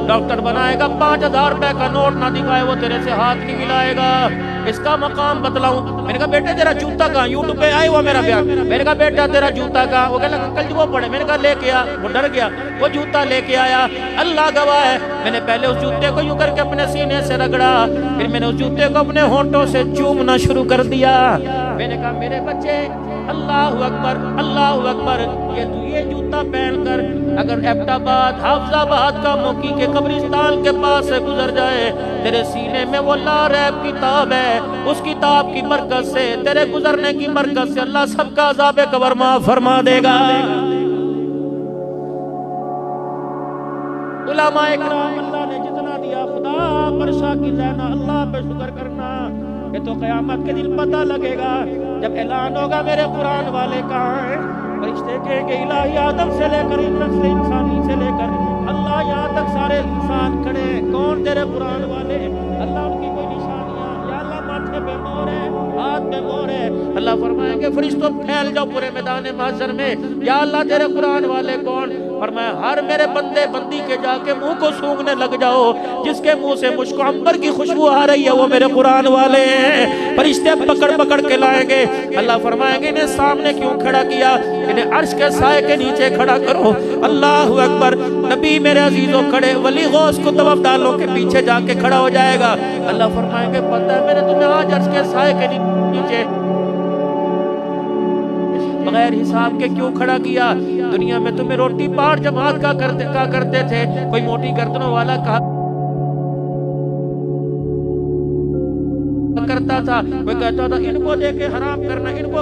ڈاکٹر بنائے گا 5000 روپے کا نوٹ نہ دکھائے وہ تیرے سے ہاتھ نہیں ملائے گا، اس کا مقام بتلاؤں۔ میں نے کہا بیٹے تیرا جوتا کہاں؟ یوٹیوب پہ آئے ہوا میرا بیان۔ میں نے کہا بیٹا تیرا جوتا کہاں؟ وہ کہنے لگا کل جو وہ پڑھے۔ میں نے کہا لے کے آ، وہ ڈر گیا، وہ جوتا لے کے آیا، اللہ گواہ ہے میں نے پہلے اس جوتے کو یوں کر کے اپنے سینے سے رگڑا، پھر میں نے اس جوتے کو اپنے ہونٹوں سے چومنا شروع کر دیا۔ میں نے کہا میرے بچے اللہ اکبر، اللہ اکبر، یہ جوتا پہن کر اگر ایبٹ آباد، حافظ آباد کا موکی کے قبرستان کے پاس سے گزر جائے، تیرے سینے میں وہ لا ریب کتاب ہے، اس کتاب کی برکت سے، تیرے گزرنے کی برکت سے اللہ سب کا عذاب قبر معاف فرما دے گا۔ علماء اکرام، اللہ نے جتنا دیا خدا پر شاکر رہنا، اللہ پہ شکر کرنا، کہ تو قیامت کے دن پتہ لگے گا جب اعلان ہوگا میرے قرآن والے کہاں ہیں، فرشتے کہیں گے الہی آدم سے لے کر نسل انسانی سے لے کر اللہ یہاں تک سارے انسان کھڑے ہیں، کون تیرے قرآن والے؟ اللہ ان کی کوئی نشانیاں، یا اللہ ماتھے پہ مور ہے، ہاتھ پہ مور ہے، اللہ فرمائیں گے فرشتوں پھیل جاؤ پورے میدان محشر میں، یا اللہ تیرے قرآن والے کون؟ فرمایا ہر میرے بندے بندی کے جا کے منہ کو سونگنے لگ جاؤ، جس کے منہ سے مشک و عنبر کی خوشبو آ رہی ہے وہ میرے قرآن والے ہیں۔ فرشتے پکڑ پکڑ کے لائیں گے، اللہ فرمائیں گے انہیں سامنے کیوں کھڑا کیا؟ انہیں عرش کے سائے کے نیچے کھڑا کرو۔ اللہ اکبر، نبی میرے عزیزوں کھڑے، ولی غوث کو طواف ڈالوں کے پیچھے جا کے کھڑا ہو جائے گا، اللہ فرمائیں گے پتہ ہے میں نے تمہیں آج عرش کے سائے کے نیچے بغیر حساب کے کیوں کھڑا کیا؟ دنیا میں تمہیں روٹی پاڑ جماعت کا کرتے تھے، کوئی موٹی گردنوں والا کہا کرتا تھا، کوئی کہتا تھا ان کو دے کے حرام کرنا، ان کو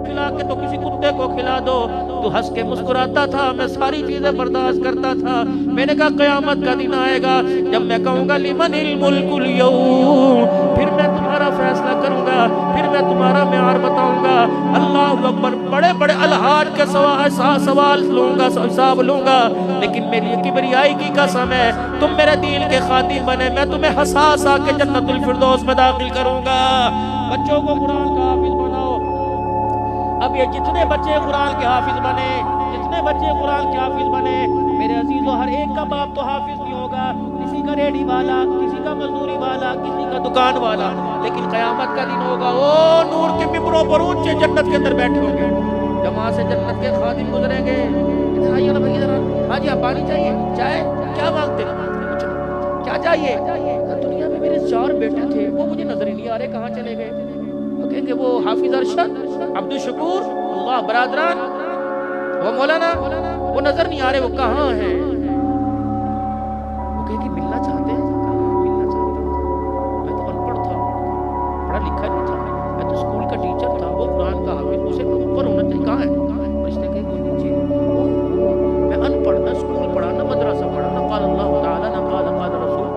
کھلا کے تو کسی کتے کو کھلا دو. تو ہنس کے مسکراتا تھا, میں ساری چیزیں برداشت کرتا تھا. میں نے کہا قیامت کا دن آئے گا جب میں کہوں گا لمن الملک اليوم, پھر میں تمہارا فیصلہ کروں گا, پھر میں تمہارا معیار بتاؤں گا. اللہ اکبر, بڑے بڑے الحاج کے سوال لوں گا, حساب لوں گا, لیکن میری کبریائی کی قسم ہے تم میرے دین کے خادم بنے, میں تمہیں حساس آ کے جنت الفردوس میں داخل کروں گا. بچوں کو قرآن کا حافظ بناؤ. اب یہ جتنے بچے قرآن کے حافظ بنے, جتنے بچے قرآن کے حافظ بنے, میرے عزیزو ہر ایک کا باپ تو حافظ نہیں ہوگا, کسی کا ریڑھی والا, کسی کا مزدوری والا, کسی کا دکان والا, لیکن قیامت کا دن ہوگا او نور کے ممبروں پر اونچے جنت کے اندر بیٹھے ہوں گے, جہاں سے جنت کے خادم گزریں گے. آئیے نا بھائی ذرا, ہاں جی آپ پانی چاہیے, چائے, کیا مانگتے ہیں, کیا چاہیے؟ دنیا میں میرے 4 بیٹے تھے, وہ مجھے نظر ہی نہیں آ رہے, کہاں چلے گئے؟ وہ کہیں گے وہ حافظ ارشد, عبد الشکور, اللہ برادران, وہ مولانا, وہ نظر نہیں آ رہے, وہ کہاں ہیں؟ وہ کہیں گے ملنا چاہتے ہیں, ملنا چاہتا ہوں, میں تو ان پڑھ تھا, پڑھا لکھا نہیں تھا, میں تو اسکول کا ٹیچر تھا, وہ قرآن کا حافظ, اسے اوپر ہونا چاہیے, کہاں ہے؟ فرشتے کہیں وہ نیچے, میں ان پڑھ, نہ اسکول پڑھا, نہ مدرسہ پڑھا, نہ قال اللہ تعالیٰ, نہ قال رسول,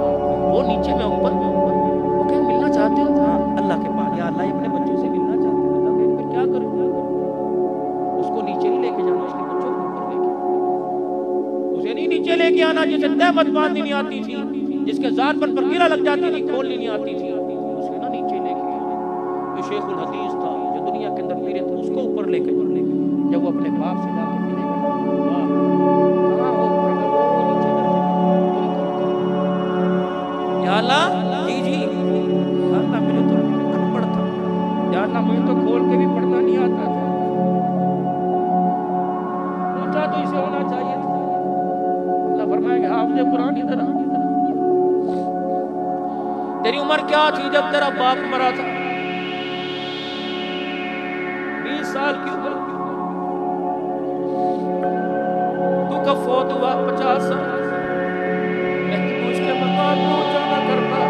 وہ نیچے, میں اوپر. وہ کہیں ملنا چاہتے ہو, ہاں اللہ کے پاس, یا اللہ اپنے بچوں سے ملنا چاہتے ہیں. اللہ کہیں پھر کیا کروں, اس کو نیچے نہیں لے کے جانا, اس کے بچوں کو اوپر لے کے, اسے نہیں نیچے لے کے آنا جسے تہمت باندھنی نہیں آتی تھی, جس کے ذات پر گرہ لگ جاتی تھی, کھولنی نہیں آتی تھی, اسے نہ نیچے لے کے آنا. جو شیخ الحدیث تھا, جو دنیا کے اندر پیرے تھے, اس کو اوپر لے کے جانا. جب وہ اپنے باپ سے جا کے ملے گا, کہاں ہو, وہ نیچے درجے, یا اللہ, جی جی, یا اللہ میرے تو ان پڑھ تھا, یا اللہ مجھے تو کھول کے بھی پڑھنا نہیں آتا تھا, پوچھا تو اسے ہونا چاہیے تھا. اللہ فرمائے گا حافظ قرآن ادھر آ, تیری عمر کیا تھی جب تیرا باپ مرا تھا؟ 20 سال کی عمر, تو کب فوت ہوا؟ 50 سال. لیکن تو اس کے مقام پہنچا نہ کرتا.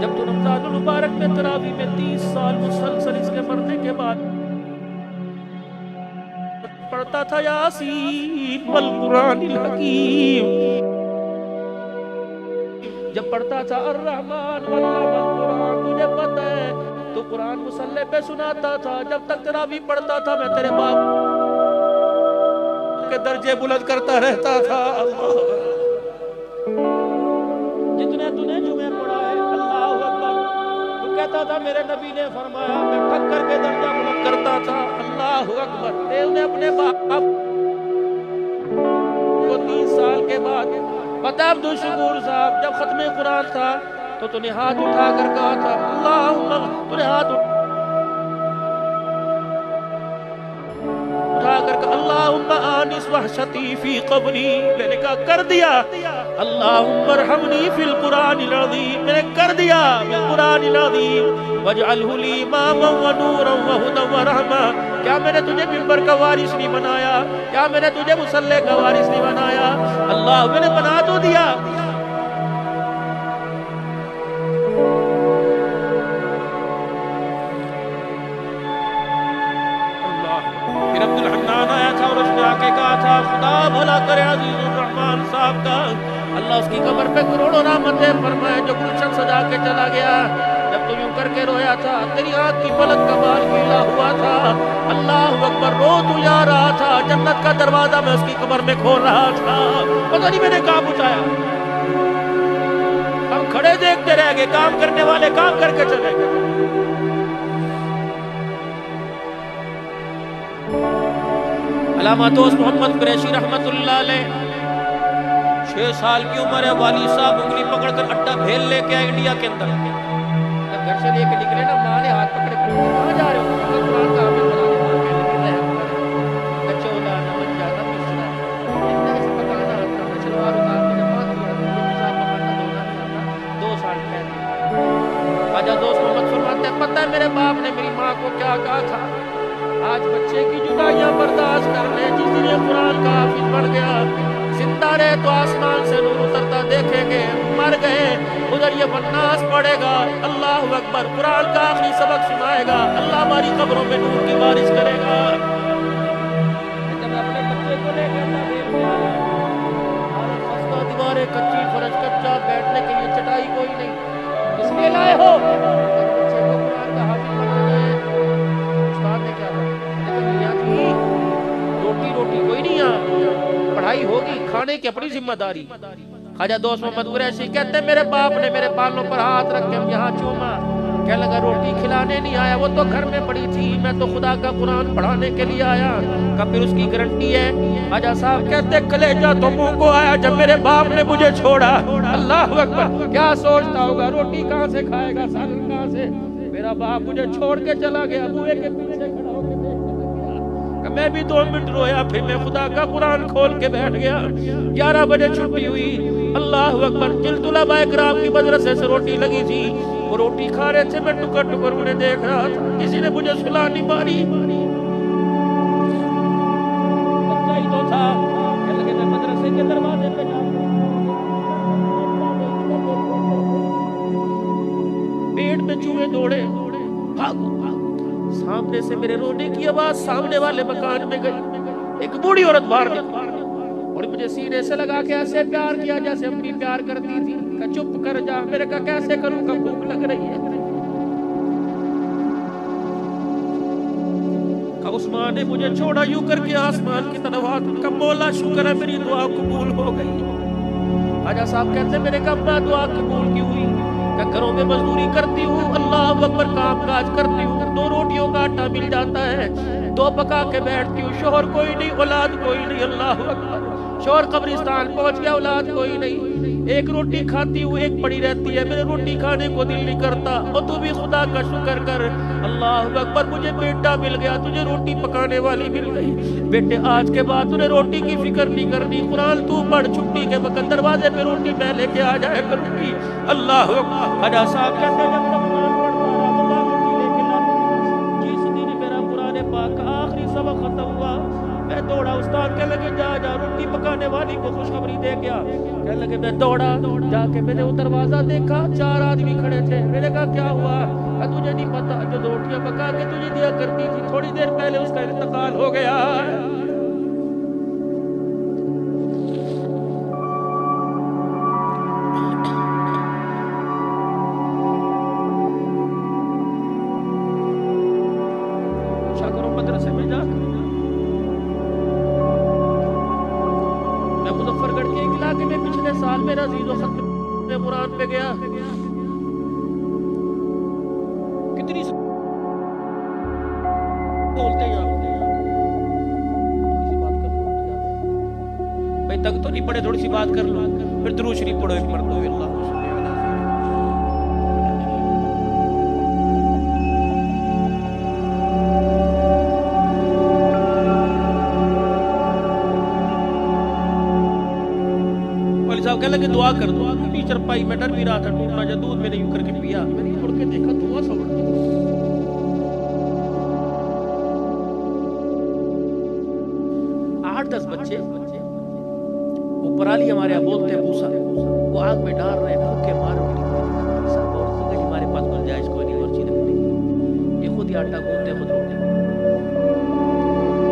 جب تو رمضان المبارک میں تراویح میں 30 سال مسلسل اس کے مرنے کے بعد پڑھتا تھا یاسین والقرآن الحکیم, جب پڑھتا تھا الرحمن والقرآن, تجھے پتہ ہے تو قرآن مصلی پہ سناتا تھا. جب تک تراویح پڑھتا تھا میں تیرے باپ کے درجے بلند کرتا رہتا تھا. جتنے تُنے جمعے پڑھا ہے, اللہ اکبر, تو کہتا تھا میرے نبی نے فرمایا, میں ٹھک کر کے درجہ بلند کرتا تھا. اللہ اکبر. نے اپنے باپ کو 30 سال کے بعد پتہ عبد الشکور صاحب جب ختم قرآن تھا تو تو نے ہاتھ اٹھا کر کہا تھا اللہم, تو نے ہاتھ اٹھا کر کہا اللہم آنس وحشتی فی قبری, میں نے کہا کر دیا. اللہم ارحمنی فی القرآن العظیم, میں نے کر دیا فی القرآن العظیم, واجعلہ لی اماما ونورا وہدی ورحمہ. کیا میں نے تجھے ممبر کا وارث نہیں بنایا؟ کیا میں نے تجھے مصلی کا وارث نہیں بنایا؟ اللہ میں نے بنا تو دیا. پھر عبد الحنان آیا تھا اور اس نے آ کے کہا تھا خدا بھلا کرے عزیز الرحمان صاحب کا, اللہ اس کی قبر پہ کروڑوں رحمتیں فرمائے, جو گلشن سجا کے چلا گیا. جب تم یوں کر کے رویا تھا, تیری آنکھ کی پلک کا بال گیلا ہوا تھا. اللہ اکبر, رو تو جا رہا تھا, جنت کا دروازہ میں اس کی قبر میں کھول رہا تھا. پتہ نہیں میں نے کہاں پہنچایا, ہم کھڑے دیکھتے رہ گئے, کام کرنے والے کام کر کے چلے گئے. علامہ دوست محمد قریشی رحمت اللہ علیہ 6 سال کی عمر ہے, والد صاحب انگلی پکڑ کر اٹا بھیل لے کے آئے انڈیا کے اندر. جب گھر سے لے کے نکلے نا, ماں نے ہاتھ پکڑے, کہاں جا رہے ہو؟ قرآن کا حافظ بنا دے, بچے ہوتا نہ بن جاتا مشرا, اتنا سے پکانا آتا, میں شلوار اتار کے نماز پڑھتا, پیشاب پکڑنا دھونا نہیں آتا. 2 سال پہلے خواجہ دوست محمد فرماتے ہیں پتہ ہے میرے باپ نے میری ماں کو کیا کہا تھا, آج بچے کی جدائیاں برداشت کر لے, جس دن یہ قرآن کا حافظ بڑھ گیا زندہ رہے تو آسمان سے نور اترتا دیکھیں گے، مر گئے ادھر یہ والناس پڑھے گا، اللہ اکبر، قرآن کا آخری سبق سنائے گا، اللہ ہماری قبروں میں نور کی بارش کرے گا۔ جب اپنے بچے کو لے کے دیواریں کچی، فرش کچا، بیٹھنے کے لیے چٹائی کوئی نہیں، اس لیے لائے ہو بچے کو قرآن کا حافظ بنانا ہے۔ استاد نے کیا کہا؟ روٹی کوئی نہیں، یہاں پڑھائی ہوگی، کھانے کی اپنی ذمہ داری۔ خواجہ دوست محمد قریشی کہتے ہیں میرے باپ نے میرے بالوں پر ہاتھ رکھ کے یہاں چوما، کہنے لگا روٹی کھلانے نہیں آیا، وہ تو گھر میں پڑی تھی، میں تو خدا کا قرآن پڑھانے کے لیے آیا۔ کب پھر اس کی گارنٹی ہے؟ خواجہ صاحب کہتے کلیجہ تو منہ کو آیا جب میرے باپ نے مجھے چھوڑا۔ اللہ اکبر، کیا سوچتا ہوگا، روٹی کہاں سے کھائے گا، سالن کہاں سے؟ میرا باپ مجھے چھوڑ کے چلا گیا، بوئے کے پیچھے کھڑا ہو کے میں بھی 2 منٹ رویا، پھر میں خدا کا قرآن کھول کے بیٹھ گیا۔ 11 بجے چھٹی ہوئی، اللہ اکبر، جلد طلباء کرام کی مدرسے سے روٹی لگی تھی، وہ روٹی کھا رہے تھے، میں ٹکر ٹکر انہیں دیکھ رہا تھا، کسی نے مجھے سلا نہیں ماری۔ بچہ ہی تو تھا، کہنے لگے میں مدرسے کے دروازے پہ جاؤں، پیٹ میں چوہے دوڑے، بھاگو سامنے سے میرے رونے کی آواز سامنے والے مکان میں گئی، ایک بوڑھی عورت باہر نکلی اور مجھے سینے سے لگا کے ایسے پیار کیا جیسے اپنی پیار کرتی تھی۔ کہا چپ کر جا، میرے کہا کیسے کروں گا، بھوک لگ رہی ہے۔ کہا عثمان نے مجھے چھوڑا، یوں کر کے آسمان کی طرف ہاتھ، کہا مولا شکر ہے میری دعا قبول ہو گئی۔ خواجہ صاحب کہتے ہیں میرے کہا اپنا دعا قبول کی ہوئی، کہ گھروں میں مزدوری کرتی ہوں، اللہ اکبر، کام کاج کرتی ہوں، 2 روٹیوں کا آٹا مل جاتا ہے، 2 پکا کے بیٹھتی ہوں، شوہر کوئی نہیں، اولاد کوئی نہیں، اللہ اکبر، شوہر قبرستان پہنچ گیا، اولاد کوئی نہیں، 1 روٹی کھاتی ہوں، 1 پڑی رہتی ہے، میرے روٹی کھانے کو دل نہیں کرتا، اور تو بھی خدا کا شکر کر، اللہ اکبر، مجھے بیٹا مل گیا، تجھے روٹی پکانے والی مل گئی، بیٹے آج کے بعد تجھے روٹی کی فکر نہیں کرنی، قرآن تو پڑھ، چھٹی کے وقت دروازے پہ روٹی میں لے کے آ جائے کروں گی، اللہ اکبر۔ خواجہ صاحب کہتے ہیں جب تک قرآن پڑھتا رہا تو روٹی لے کے لاتا، جس دن میرا قرآن پاک کا آخری سبق ختم ہوا، میں دوڑا، استاد کہنے لگے جا روٹی پکانے والی کو خوشخبری دے گیا، کہنے لگے میں دوڑا، جا کے میں نے وہ دروازہ دیکھا، 4 آدمی کھڑے تھے، میں نے کہا کیا ہوا؟ کہا تجھے نہیں پتا، جو روٹیاں پکا کے تجھے دیا کرتی تھی تھوڑی دیر پہلے اس کا انتقال ہو گیا۔ مدرسے میں جا میں مظفر گڑھ کے ایک علاقے میں پچھلے سال میرا عزیز و ختم قرآن پہ گیا، کتنی بولتے ہیں آپ، تھوڑی سی بات کر لو بھائی، تک تو نہیں پڑے، تھوڑی سی بات کر لو، پھر درود شریف پڑھو ایک مرتبہ، اللہ کہنے لگے دعا کر دو، ٹیچر پائی، میں ڈر بھی رہا تھا ٹوٹنا جا، دودھ میں نے یوں کر کے پیا، میں نے مڑ کے دیکھا دعا سوڑ 8-10 بچے، وہ پرالی ہمارے یہاں بولتے ہیں بوسا، وہ آگ میں ڈال رہے ہیں، بھوکے مار کے اور ہمارے پاس گنجائش کوئی نہیں اور چیز رکھنے کی، یہ خود ہی آٹا گوندتے خود روٹی،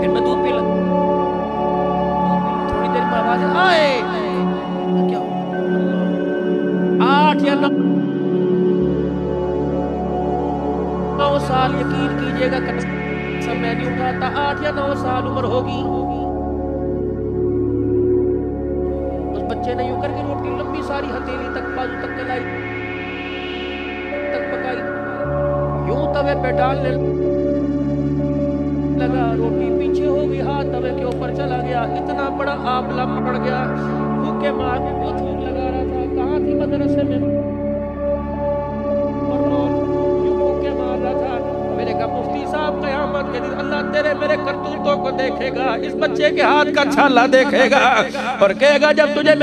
پھر میں دودھ پی لگا، تھوڑی دیر میں آواز آئے، 8 یا 9 سال، یقین کیجئے گا قسم میں نہیں اٹھاتا، 8 یا 9 سال عمر ہوگی، اس بچے نے یوں کر کے روٹی لمبی ساری ہتھیلی تک بازو تک چلائی، تک پکائی، یوں توے پہ ڈالنے لگا، روٹی پیچھے ہو گئی، ہاتھ توے کے اوپر چلا گیا، اتنا بڑا آبلہ پڑ گیا، بھوکے مار کے بہت بھوک لگا رہا تھا، کہاں تھی مدرسے میں، یوں بھوکے مار رہا تھا، میں نے کہا مفتی صاحب قیامت کے دن اللہ تیرے میرے کرتوتوں کو دیکھے گا، اس بچے کے ہاتھ کا چھالا دیکھے گا اور کہے گا جب تجھے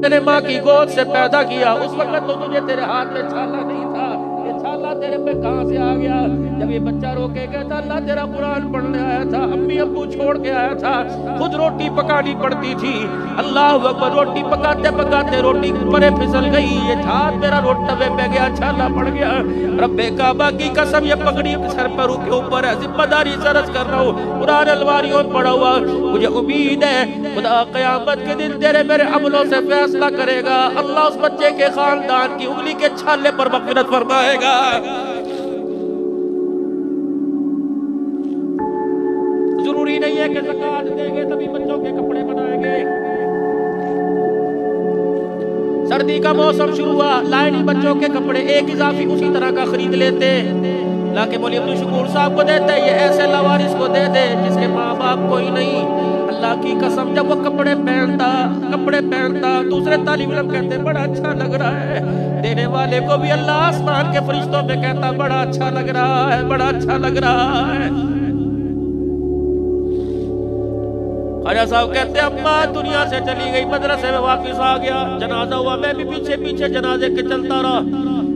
میں نے ماں کی گود سے پیدا کیا اس وقت تو تجھے تیرے ہاتھ میں چھالا نہیں تھا، یہ چھالا تیرے پہ کہاں سے آ گیا؟ جب یہ بچہ رو کے کہتا اللہ تیرا قرآن پڑھنے آیا تھا، امی ابو چھوڑ کے آیا تھا، خود روٹی پکانی پڑتی تھی، اللہ اکبر، روٹی پکاتے پکاتے روٹی پرے پھسل گئی، یہ ہاتھ میرا روٹے پہ گیا، چھالا پڑ گیا، رب کعبہ کی قسم یہ پگڑی سر پر کے اوپر ہے، ذمہ داری سے عرض کر رہا ہوں، قرآن الواریوں پڑھا ہوا، مجھے امید ہے خدا قیامت کے دن تیرے میرے عملوں سے فیصلہ کرے گا، اللہ اس بچے کے خاندان کی انگلی کے چھالے پر مغفرت فرمائے گا۔ ضروری نہیں ہے کہ زکوٰۃ دیں گے تبھی بچوں کے کپڑے بنائیں گے۔ سردی کا موسم شروع ہوا، لائے نہیں بچوں کے کپڑے، ایک اضافی اسی طرح کا خرید لیتے، لاکہ مولوی عبدالشکور صاحب کو دیتے، یہ ایسے لاوارث کو دے دے جس کے ماں باپ کوئی نہیں۔ اللہ کی قسم جب وہ کپڑے پہنتا دوسرے طالب علم کہتے بڑا اچھا لگ رہا ہے، دینے والے کو بھی اللہ آسمان کے فرشتوں میں کہتا بڑا اچھا لگ رہا ہے، بڑا اچھا لگ رہا ہے۔ خواجہ صاحب کہتے اماں دنیا سے چلی گئی، مدرسے میں واپس آ گیا، جنازہ ہوا، میں بھی پیچھے پیچھے جنازے کے چلتا رہا۔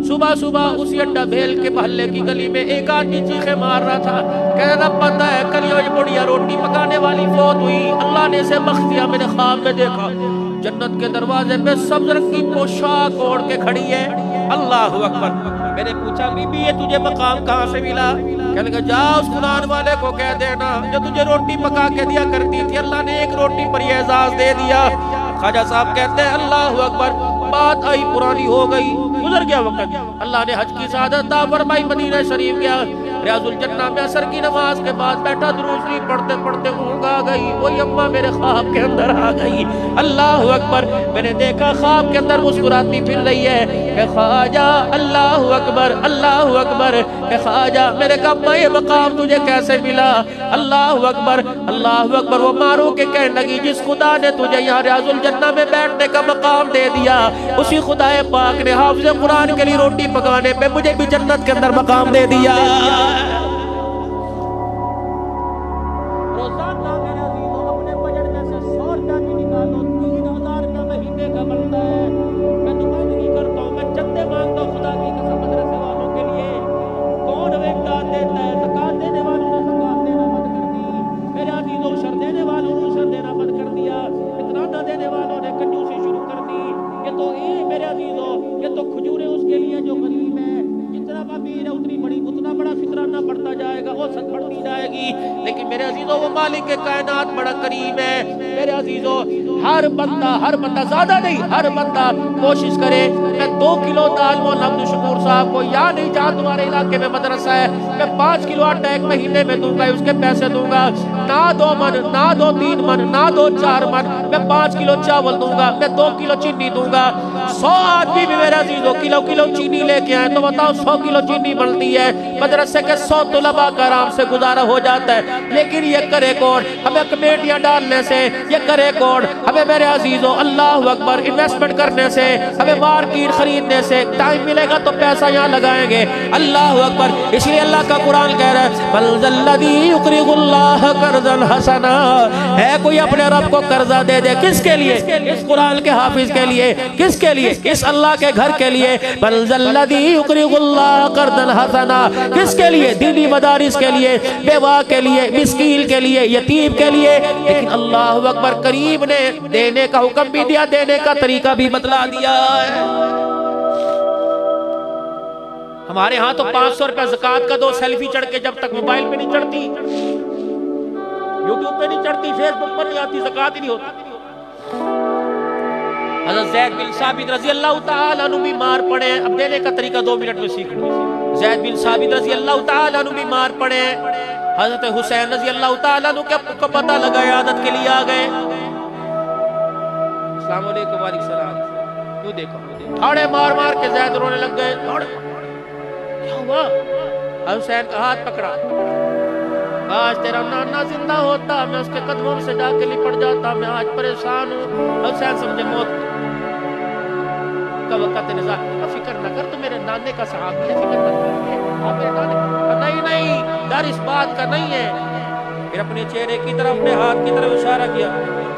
صبح صبح اسی اڈا بھیل کے محلے کی گلی میں ایک آدمی چیخے مار رہا تھا، کہتا پتہ ہے کل یہ بڑھیا روٹی پکانے والی فوت ہوئی، اللہ نے اسے بخش دیا، میں نے خواب میں دیکھا جنت کے دروازے پہ سبز رنگ کی پوشاک اوڑھ کے کھڑی ہے، اللہ اکبر۔ میں نے پوچھا بی بی یہ تجھے مقام کہاں سے ملا؟ کہنے لگا جا اس قرآن والے کو کہہ دینا جو تجھے روٹی پکا کے دیا کرتی تھی، اللہ نے ایک روٹی پر یہ اعزاز دے دیا۔ خواجہ صاحب کہتے ہیں اللہ اکبر، بات آئی پرانی ہو گئی، گزر گیا وقت، اللہ نے حج کی سعادت عطا فرمائی، مدینہ شریف گیا، ریاض الجنہ میں عصر کی نماز کے بعد بیٹھا درود شریف پڑھتے پڑھتے اونگ آ گئی، وہی اماں میرے خواب کے اندر آ گئی، اللہ اکبر۔ میں نے دیکھا خواب کے اندر مسکراتی پھر رہی ہے کہ خواجہ اللہ اکبر اللہ اکبر، کہ خواجہ میرے کہا اماں یہ مقام تجھے کیسے ملا؟ اللہ اکبر اللہ اکبر۔ وہ مارو کے کہنے لگی جس خدا نے تجھے یہاں ریاض الجنہ میں بیٹھنے کا مقام دے دیا، اسی خدا پاک نے حافظ قرآن کے لیے روٹی پکانے پہ مجھے بھی جنت کے اندر مقام دے دیا۔ روزانہ میرے عزیزوں اپنے بجٹ میں سے 100 روپیہ بھی نکالو، 3000 روپیہ مہینے کا بنتا ہے۔ میں نمائندگی کرتا ہوں، میں چندے مانگتا ہوں خدا کی قسم مدرسے والوں کے لیے، کون ہمیں امداد دیتا ہے؟ زکوٰۃ دینے والوں نے زکوٰۃ دینا بند کر دی، میرے عزیزوں عشر دینے والوں نے عشر دینا بند کر دیا، فطرانہ دینے والوں نے کنجوسی شروع کر دی۔ یہ تو میرے عزیزوں یہ تو کھجوریں اس کے لیے جو غریب ہے، جتنا امیر ہے اتنا بڑا فطرانہ بڑھتا جائے گا، اوسط بڑھتی جائے گی، لیکن میرے عزیزوں وہ مالک کائنات بڑا قریب ہے۔ میرے عزیزوں ہر بندہ زیادہ نہیں، ہر بندہ کوشش کرے میں 2 کلو دال مولانا عبدالشکور صاحب کو یا نہیں جہاں تمہارے علاقے میں مدرسہ ہے میں 5 کلو آٹا ایک مہینے میں دوں گا، اس کے پیسے دوں گا، نہ 2 من نہ 2-3 من نہ 2-4 من، میں 5 کلو چاول دوں گا، میں 2 کلو چینی دوں گا۔ 100 آدمی بھی میرے عزیزوں کلو چینی لے کے آئے تو بتاؤ 100 کلو چینی بنتی ہے، مدرسے کے 100 طلباء کا آرام سے گزارا ہو جاتا ہے، لیکن یہ کرے کون؟ ہمیں کمیٹیاں ڈالنے سے، یہ کرے کون؟ ہمیں میرے عزیزوں اللہ اکبر انویسٹمنٹ کرنے سے، ہمیں مارکیٹ خریدنے سے، ٹائم ملے گا تو پیسہ یہاں لگائیں گے، اللہ اکبر۔ اس لیے اللہ کا قرآن کہہ رہا ہے بل ذا الذی یقرض اللہ قرضا حسنا، ہے کوئی اپنے رب کو قرضہ دے دے، کس کے لیے؟ اس قرآن کے حافظ کے لیے، کس کے لیے؟ اس اللہ کے گھر کے لیے، بل ذا الذی یقرض اللہ قرضا حسنا، کس کے لیے؟ دینی مدارس کے لیے، بیوہ کے لیے، مسکین کے لیے، یتیم کے لیے، لیکن اللہ اکبر کریم نے دینے کا حکم بھی دیا، دینے کا طریقہ بھی بتلا دیا ہے۔ ہمارے ہاں تو 500 روپے زکوٰۃ کا دو، سیلفی چڑھ کے جب تک موبائل پہ نہیں چڑھتی، یوٹیوب پہ نہیں چڑھتی، فیس بک پر نہیں آتی، زکوٰۃ ہی نہیں ہوتی۔ حضرت زید بن ثابت رضی اللہ تعالیٰ عنہ بیمار پڑے، اب دینے کا طریقہ 2 منٹ میں سیکھ لوں۔ زید بن ثابت رضی اللہ تعالیٰ عنہ بیمار پڑے، حضرت حسین رضی اللہ تعالیٰ عنہ کو پتہ لگا، عیادت کے لیے آ گئے۔ السلام علیکم، وعلیکم السلام، یوں دیکھو تھاڑے مار مار کے زید رونے لگ گئے، کیا ہوا؟ حسین کا ہاتھ پکڑا، آج تیرا نانا زندہ ہوتا میں اس کے قدموں سے جا کے لپٹ جاتا، میں آج پریشان ہوں۔ حسین سمجھے موت کا وقت نظر، فکر نہ کر، تو میرے نانے کا صحابی ہے، فکر نہ کر، آپ میرے نانے نہیں ڈر اس بات کا نہیں ہے۔ پھر اپنے چہرے کی طرف، اپنے ہاتھ کی طرف اشارہ کیا،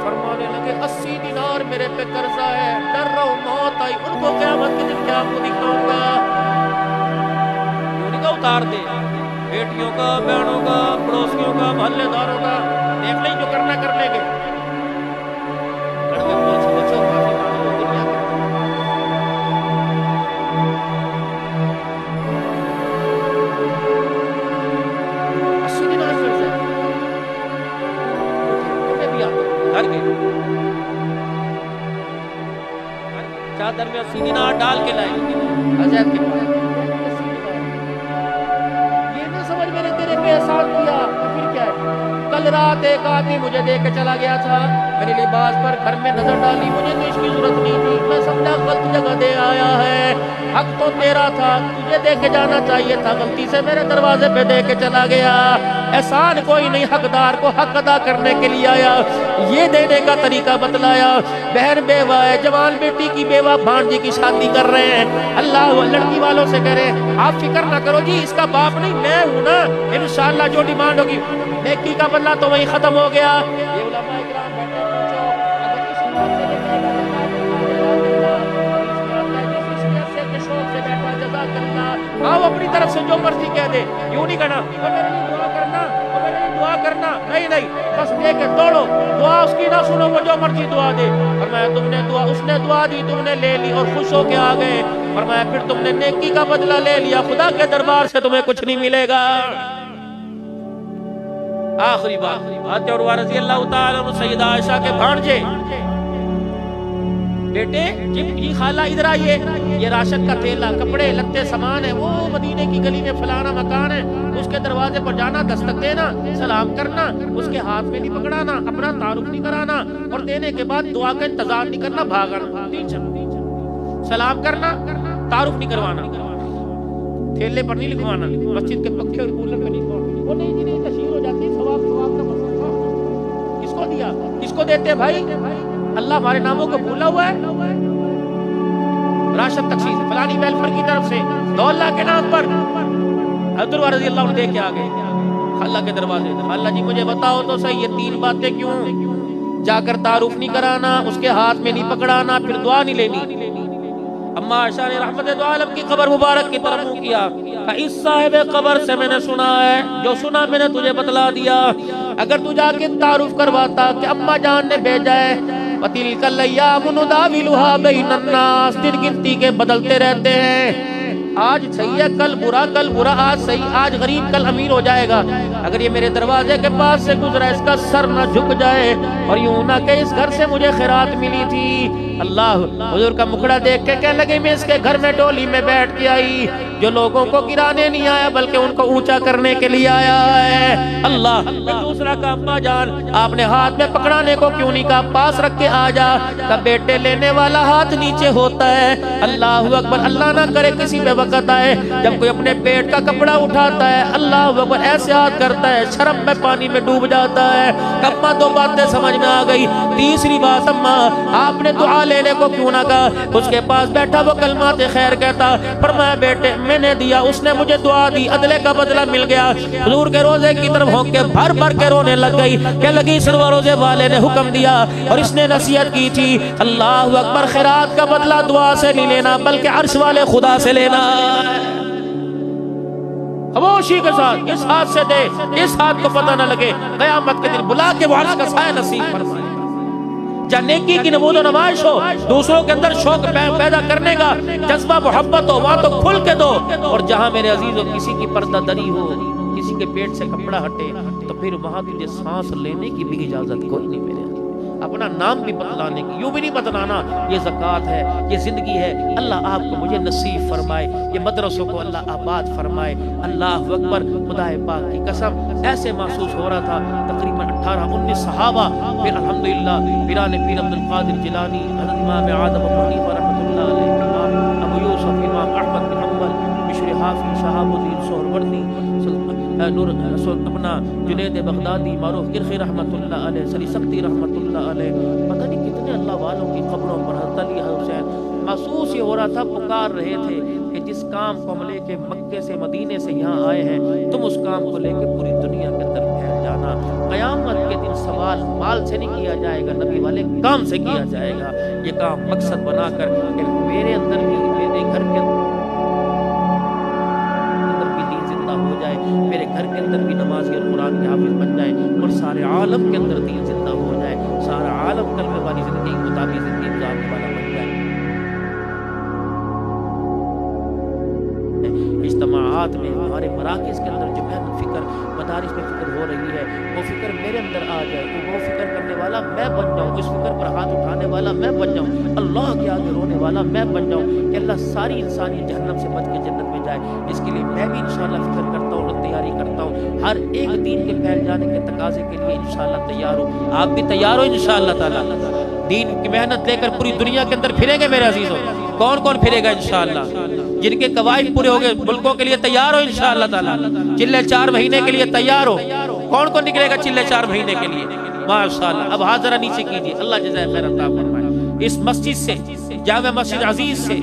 فرمانے لگے 80 دینار میرے پہ قرضہ ہے، ڈر رہا ہوں موت آئی، ان کو قیامت کے دن کیا آپ کو دکھاؤں گا؟ اتار دے، بیٹیوں کا، بہنوں کا، پڑوسیوں کا، محلے داروں کا، دیکھ لیں جو کرنا کر لیں گے۔ کڑوے پھول سے بچو، معافی مانگو دنیا میں۔ سیدھی نماز پڑھ جائے، ہمیں بھی آتا گھر کے چادر میں سیدھی نماز ڈال کے لائے حضرت کے پاس۔ یہ نہ سمجھ میں نے تیرے پہ احسان کیا، پھر کیا ہے؟ کل رات ایک آدمی مجھے دے کے چلا گیا تھا، میرے لباس پر گھر میں نظر ڈالی، مجھے تو اس کی ضرورت نہیں تھی، میں سمجھا غلط جگہ دے آیا ہے، حق تو تیرا تھا، تجھے دے کے جانا چاہیے تھا، غلطی سے میرے دروازے پہ دے کے چلا گیا۔ احسان کوئی نہیں، حقدار کو حق ادا کرنے کے لیے آیا، یہ دینے کا طریقہ بتلایا۔ بہن بیوہ ہے، جوان بیٹی کی بیوہ بھانجی کی شادی کر رہے ہیں، اللہ لڑکی والوں سے کہہ رہے ہیں آپ فکر نہ کرو جی، اس کا باپ نہیں میں ہوں نا، انشاءاللہ جو ڈیمانڈ ہوگی، نیکی کا بدلہ تو وہی ختم ہو گیا۔ یہ علماء اکرام بیٹھے پوچھو، اگر کسی بات سے لے جائے گا آؤ اپنی طرف سے جو مرضی کہہ دے، یوں نہیں کہنا وہ میرے لیے دعا کرنا، وہ میرے لیے دعا کرنا، نہیں نہیں، بس دے کے دوڑو، دعا اس کی نہ سنو، وہ جو مرضی دعا دے۔ فرمایا تم نے دعا، اس نے دعا دی، تم نے لے لی اور خوش ہو کے آ گئے۔ فرمایا پھر تم نے نیکی کا بدلہ لے لیا، خدا کے دربار سے تمہیں کچھ نہیں ملے گا۔ آخری بات، حضرت عروہ رضی اللہ تعالیٰ عنہ سیدہ عائشہ کے بھانجے، بیٹے جی خالہ ادھر آئیے، یہ راشن کا تھیلا، کپڑے لتے سامان ہے، وہ مدینے کی گلی میں فلانا مکان ہے، اس کے دروازے پر جانا، دستک دینا، سلام کرنا، اس کے ہاتھ میں نہیں پکڑانا، اپنا تعارف نہیں کرانا، اور دینے کے بعد دعا کا انتظار نہیں کرنا، بھاگنا، سلام کرنا، تعارف نہیں کروانا، تھیلے پر نہیں لکھوانا، مسجد کے پکھے اور کولر پہ نہیں لکھوانا، وہ نہیں جی نہیں تشہیر ہو جاتی، ثواب کا مسئلہ تھا، کس کو دیا، کس کو دیتے بھائی؟ اللہ ہمارے ناموں کو بھولا ہوا ہے؟ راشد تقسیم فلانی ویلفر کی طرف سے 2 اللہ کے نام پر، حضرت عروہ رضی اللہ عنہ دے کے آگئے خالہ کے دروازے، خالہ جی مجھے بتاؤ تو صحیح یہ 3 باتیں کیوں؟ جا کر تعارف نہیں کرانا، اس کے ہاتھ میں نہیں پکڑانا، پھر دعا نہیں لینی۔ اما عائشہ نے رحمت دو عالم کی قبر مبارک کی طرف منہ کیا، اس صاحب قبر سے میں نے سنا ہے، جو سنا میں نے تجھے بتلا دیا، اگر تو جا کے تعارف کرواتا کہ اماں جان نے بھیجا ہے، وَتِلْكَ الْأَيَّامُ نُدَاوِلُهَا بَيْنَ النَّاسِ، دن گنتی کے بدلتے رہتے ہیں، آج صحیح ہے کل برا، آج صحیح، آج غریب کل امیر ہو جائے گا، اگر یہ میرے دروازے کے پاس سے گزرا اس کا سر نہ جھک جائے اور یوں نہ کہ اس گھر سے مجھے خیرات ملی تھی۔ اللہ حضور کا مکھڑا دیکھ کے کہنے لگے میں اس کے گھر میں ڈولی میں بیٹھ کے آئی، جو لوگوں کو گرانے نہیں آیا بلکہ ان کو اونچا کرنے کے لیے آیا ہے۔ اللہ دوسرا کا اماں جان آپ نے ہاتھ میں پکڑانے کو کیوں نہیں کہا، پاس رکھ کے آ جا، کہ بیٹے لینے والا ہاتھ نیچے ہوتا ہے۔ اللہ اکبر، اللہ نہ کرے کسی پہ وقت آئے جب کوئی اپنے پیٹ کا کپڑا اٹھاتا ہے، اللہ اکبر ایسے ہاتھ کرتا ہے شرم میں پانی میں ڈوب جاتا ہے۔ اماں 2 باتیں سمجھ میں آ گئی۔ تیسری بات، اماں آپ نے دعا لینے کو کیوں نہ کہا، اس کے پاس بیٹھا وہ کلمات خیر کہتا، فرمایا بیٹے میں نے دیا، اس نے مجھے دعا دی، عدلے کا بدلہ مل گیا۔ حضور کے روزے کی طرف ہو کے بھر بھر کے رونے لگ گئی کہ لگی سرور روزے والے نے حکم دیا اور اس نے نصیحت کی تھی، اللہ اکبر خیرات کا بدلہ دعا سے نہیں لینا بلکہ عرش والے خدا سے لینا۔ خاموشی کے ساتھ اس ہاتھ سے دے، اس ہاتھ کو پتہ نہ لگے، قیامت کے دن بلا کے وہ عرش کا سایہ نصیب فرمائے۔ جہاں نیکی کی نمود و نمائش ہو، دوسروں کے اندر شوق پیدا کرنے کا جذبہ محبت ہو، وہاں تو کھل کے دو، اور جہاں میرے عزیزو کسی کی پردہ دری ہو، کسی کے پیٹ سے کپڑا ہٹے، تو پھر وہاں تجھے سانس لینے کی بھی اجازت کوئی نہیں میرے۔ اپنا نام بھی بتلانے کی، یوں بھی نہیں بتلانا یہ زکوٰۃ ہے، یہ زندگی ہے۔ اللہ آپ کو مجھے نصیب فرمائے، یہ مدرسوں کو اللہ آباد فرمائے۔ اللہ اکبر، خدا پاک کی قسم ایسے محسوس ہو رہا تھا، تقریباً 18-19 صحابہ، پھر الحمدللہ پیران پیر عبد القادر جیلانی، حضرت امام اعظم ابو حنیفہ رحمۃ اللہ علیہ، امام ابو یوسف، امام احمد بن حنبل، مشر حافظ، شہاب الدین سہروردی، نور اپنا جنید بغدادی، معروف کرخی رحمت اللہ علیہ، سری سختی رحمت اللہ علیہ، پتہ نہیں کتنے اللہ والوں کی قبروں پر حضرت علی حسین۔ محسوس یہ ہو رہا تھا، پکار رہے تھے کہ جس کام کو ہم لے کے مکے سے مدینے سے یہاں آئے ہیں، تم اس کام کو لے کے پوری دنیا کے اندر پھیل جانا۔ قیامت کے دن سوال مال سے نہیں کیا جائے گا، نبی والے کام سے کیا جائے گا۔ یہ کام مقصد بنا کر کہ میرے اندر بھی، میرے گھر کے اندر بھی دین میرے گھر کے اندر بھی نمازی اور قرآن کے حافظ بن جائیں اور سارے عالم کے اندر دین زندہ ہو جائے، سارا عالم کلمے والی زندگی کے مطابق زندگی گزارنے والا بن جائے۔ اجتماعات میں، ہمارے مراکز کے اندر جو محنت فکر مدارس میں فکر ہو رہی ہے، وہ فکر میرے اندر آ جائے، وہ فکر کرنے والا میں بن جاؤں، اس فکر پر ہاتھ اٹھانے والا میں بن جاؤں، اللہ کے آگے رونے والا میں بن جاؤں کہ اللہ ساری انسانیت جہنم سے بچ کے جنت میں جائے۔ اس کے لیے میں بھی انشاءاللہ فکر کرتا ہوں اور تیاری کرتا ہوں، ہر ایک دین کے پھیل جانے کے تقاضے کے لیے انشاءاللہ تیار ہوں۔ آپ بھی تیار ہو انشاءاللہ تعالی؟ دین کی محنت لے کر پوری دنیا کے اندر پھریں گے میرے عزیزوں؟ کون کون پھرے گا انشاءاللہ؟ جن کے قواعد پورے ہو گئے ملکوں کے لیے تیار ہو انشاءاللہ تعالی؟ چلے 4 مہینے کے لیے تیار ہو؟ کون کون نکلے گا چلے 4 مہینے کے لیے؟ ماشاءاللہ۔ اب ہاتھ ذرا نیچے کیجیے، اللہ جزائے خیر عطا فرمائے۔ اس مسجد سے، جامع مسجد عزیز سے،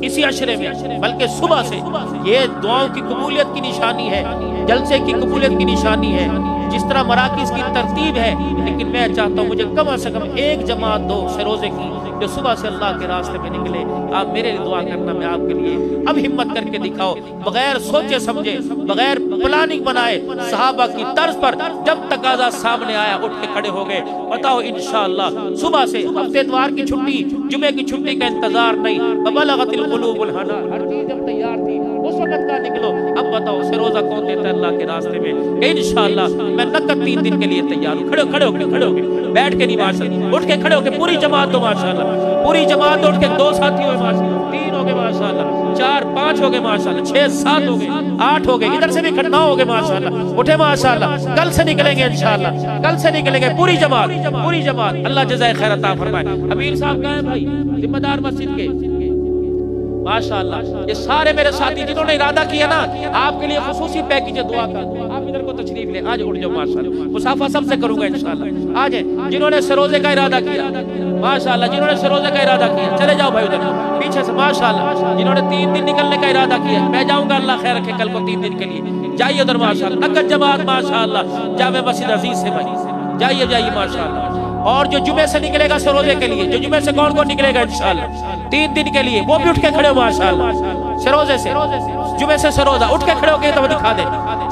اسی عشرے میں بلکہ صبح سے یہ دعاؤں کی قبولیت کی نشانی ہے، جلسے کی قبولیت کی نشانی ہے۔ جس طرح مراکز کی ترتیب ہے، لیکن میں چاہتا ہوں مجھے کم از کم ایک جماعت دو سروزے کی جو صبح سے اللہ کے راستے میں نکلے۔ آپ میرے لیے دعا کرنا، میں آپ کے لیے اب ہمت کر کے دکھاؤ، بغیر سوچے سمجھے، بغیر پلاننگ بنائے، صحابہ کی طرز پر جب تقاضا سامنے آیا اٹھ کے کھڑے ہو گئے۔ بتاؤ انشاءاللہ صبح سے، ہفتے اتوار کی چھٹی، جمعے کی چھٹی کا انتظار نہیں، بلغت القلوب الحنان، ہر چیز جب تیار تھی اس وقت کا نکلو۔ اب بتاؤ اسے روزہ کون دیتا ہے اللہ کے راستے میں؟ کہ انشاءاللہ میں نقد 3 دن کے لیے تیار ہوں۔ کھڑے ہو کے بیٹھ کے نہیں ماشاءاللہ، اٹھ کے کھڑے ہو کے پوری جماعت دو ماشاءاللہ، پوری جماعت اٹھ کے 2 ساتھی ہوئے ماشاءاللہ، 3 ہو گئے ماشاءاللہ، 4 5 ہو گئے ماشاءاللہ، 6 7 ہو گئے، 8 ہو گئے، ادھر سے بھی 9 ہو گئے ماشاءاللہ، اٹھے ماشاءاللہ۔ کل سے نکلیں گے انشاءاللہ، کل سے نکلیں گے پوری جماعت، اللہ جزائے خیر عطا فرمائے۔ امیر صاحب کہاں ہیں بھائی ذمہ دار مسجد کے؟ ماشاءاللہ یہ سارے میرے ساتھی جنہوں نے ارادہ کیا نا آپ کے لیے خصوصی پیکیج ہے دعا کا، آپ ادھر کو تشریف لیں، آج اٹھ جاؤ ماشاءاللہ، مصافحہ سب سے کروں گا انشاءاللہ۔ آج جنہوں نے سروزے کا ارادہ کیا ماشاءاللہ، جنہوں نے سروزے کا ارادہ کیا چلے جاؤ بھائی ادھر پیچھے سے ماشاءاللہ، جنہوں نے 3 دن نکلنے کا ارادہ کیا میں جاؤں گا، اللہ خیر رکھے کل کو 3 دن کے لیے جائیے ادھر ماشاءاللہ، نقد جماعت ماشاءاللہ جامع مسجد عزیز سے بھائی جائیے ماشاءاللہ۔ اور جو جمعے سے نکلے گا سروزے کے لیے، جو جمعے سے کون نکلے گا انشاءاللہ 3 دن کے لیے، وہ بھی اٹھ کے کھڑے ہو ماشاءاللہ، سروزے سے جمعے سے سروزہ اٹھ کے کھڑے ہو کے تو دکھا دے،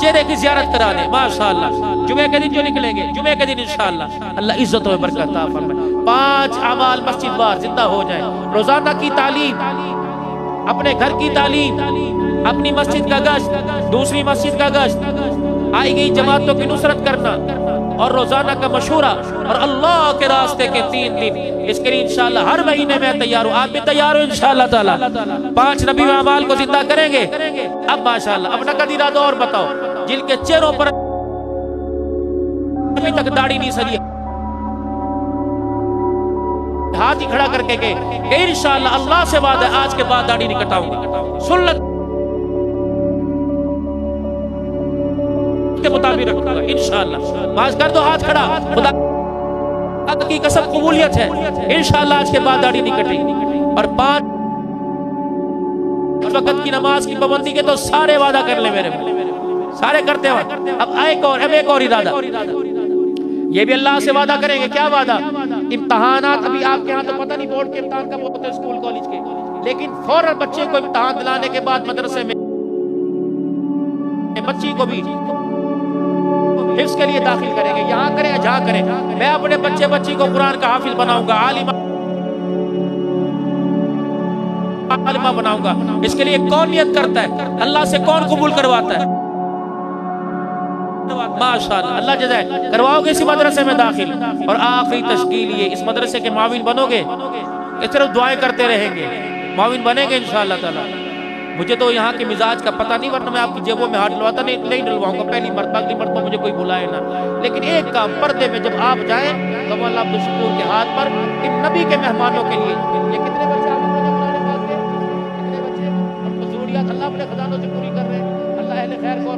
چہرے کی زیارت کرا دے ماشاءاللہ۔ جمعے کے دن جو نکلیں گے، جمعے کے دن انشاءاللہ اللہ عزت و برکت عطا فرمائے۔ 5 اعمال مسجد وار زندہ ہو جائیں، روزانہ کی تعلیم، اپنے گھر کی تعلیم، اپنی مسجد کا گشت، دوسری مسجد کا گشت، آئی گئی جماعتوں کی نصرت کرنا، اور روزانہ کا مشورہ، اور اللہ کے راستے کے 3 دن۔ اس کے لیے انشاءاللہ ہر مہینے میں تیار ہوں، آپ بھی تیار ہو انشاءاللہ تعالی؟ 5 نبی اعمال کو زندہ کریں گے اب ماشاءاللہ۔ اب نقد ارادہ اور بتاؤ، جن کے چہروں پر ابھی تک داڑھی نہیں سجی، ہاتھ ہی کھڑا کر کے کہ انشاءاللہ اللہ سے وعدہ ہے آج کے بعد داڑھی نہیں کٹاؤں گا، سنت کے مطابق رکھوں گا انشاءاللہ۔ آج کر دو ہاتھ کھڑا، خدا کی قسم قبولیت ہے انشاءاللہ آج کے بعد داڑھی نہیں کٹے گی۔ اور 5 وقت کی نماز کی پابندی کے تو سارے وعدہ کر لیں میرے، سارے کرتے ہیں۔ اب ایک اور ارادہ، یہ بھی اللہ سے وعدہ کریں گے۔ کیا وعدہ؟ امتحانات ابھی آپ کے ہاں تو پتہ نہیں بورڈ کے امتحان کب ہوتے ہیں اسکول کالج کے، لیکن فوراً بچے کو امتحان دلانے کے بعد مدرسے میں بچی کو بھی حفظ کے لیے داخل کریں گے، یہاں کریں یا جہاں کریں۔ میں اپنے بچی کو قرآن کا حافظ بناؤں گا، عالمہ بناؤں گا۔ اس کے لیے کون نیت کرتا ہے؟ اللہ سے کون قبول کرواتا ہے؟ ماشاءاللہ اللہ جزائے۔ کرواؤ گے اسی مدرسے میں داخل، اور آخری تشکیل یہ اس مدرسے کے معاون بنو گے کہ صرف دعائیں کرتے رہیں گے؟ معاون بنیں گے انشاءاللہ تعالی۔ مجھے تو یہاں کے مزاج کا پتہ نہیں، ورنہ میں آپ کی جیبوں میں ہاتھ ڈلواتا نہیں ڈلواؤں گا، پہلی مرتبہ اگلی مرتبہ مجھے کوئی بلائے نہ۔ لیکن ایک کام، پردے میں جب آپ جائیں تو مولا عبدالشکور کے ہاتھ پر ان نبی کے مہمانوں کے لیے یہ کتنے بچے آپ کو قرآن پاک کے، کتنے بچے ہم کو ضروریات اللہ اپنے خزانوں سے پوری کر رہے ہیں۔ اللہ اہل خیر کو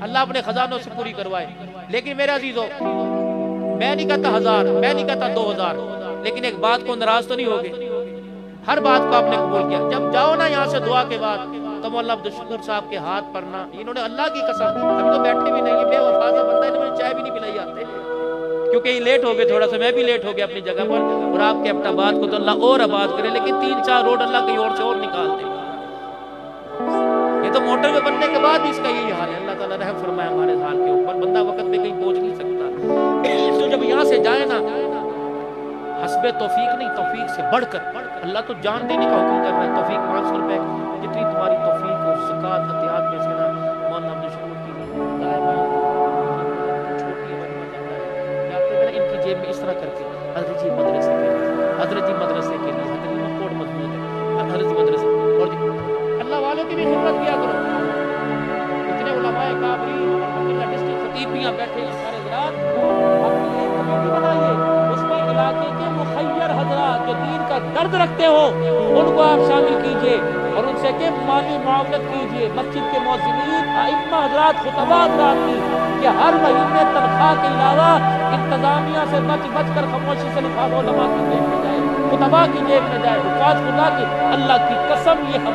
اللہ اپنے خزانوں سے پوری کروائے۔ لیکن میرے عزیزو، میں نہیں کہتا 1000، میں نہیں کہتا 2000، لیکن ایک بات کو ناراض تو نہیں ہوگے، ہر بات کو آپ نے قبول کیا۔ جب جاؤ نا یہاں سے دعا کے بعد تو مولا عبدالشکور صاحب کے ہاتھ پر نا، انہوں نے اللہ کی قسم، ابھی تو بیٹھے بھی نہیں ہیں، بے وفا سا بندہ، انہوں نے چائے بھی نہیں پلائی آتے، کیونکہ یہ لیٹ ہو گئے تھوڑا سا، میں بھی لیٹ ہو گیا اپنی جگہ پر۔ اور آپ کے اپنا بات کو تو اللہ اور آباد کرے، لیکن 3 4 روڈ اللہ کی اور سے اور نکال دے۔ یہ تو موٹر وے بننے کے بعد بھی اس کا یہی حال ہے. اللہ تعالیٰ رحم فرمائے ہمارے حال کے اوپر. بندہ وقت پہ کہیں پہنچ نہیں سکتا. تو جب یہاں سے جائے نا حسب توفیق نہیں, توفیق سے بڑھ کر اللہ تو جان دینے کا حکم کر رہا ہے. توفیق 500 روپے جتنی تمہاری توفیق اور زکات عطیات میں سے نا مولانا عبد الشکور کی چھوٹی بڑی مزہ ہے جاتے ہیں ان کی جیب میں اس طرح کر کے حضرت جی مدرسے کے لیے, حضرت جی مدرسے کے لیے, حضرت جی کوٹ مضبوط ہے, حضرت جی مدرسے اور اللہ والوں کی بھی خدمت کیا کرو. اتنے علماء کابرین اللہ ڈسٹرکٹ خطیب بھی یہاں بیٹھے ہیں سارے حضرات, اپنی ایک کمیٹی بنائیے, اس میں علاقے کے مخیر حضرات جو دین کا درد رکھتے ہو ان کو آپ شامل کیجئے اور ان سے کہ مالی معاونت کیجئے. مسجد کے مؤذنین ائمہ حضرات خطباء حضرات کی کہ ہر مہینے تنخواہ کے علاوہ انتظامیہ سے بچ کر خاموشی سے لفافہ علماء کی جیب میں جائے, خطباء کی جیب میں جائے. حفاظ خدا کی اللہ کی قسم یہ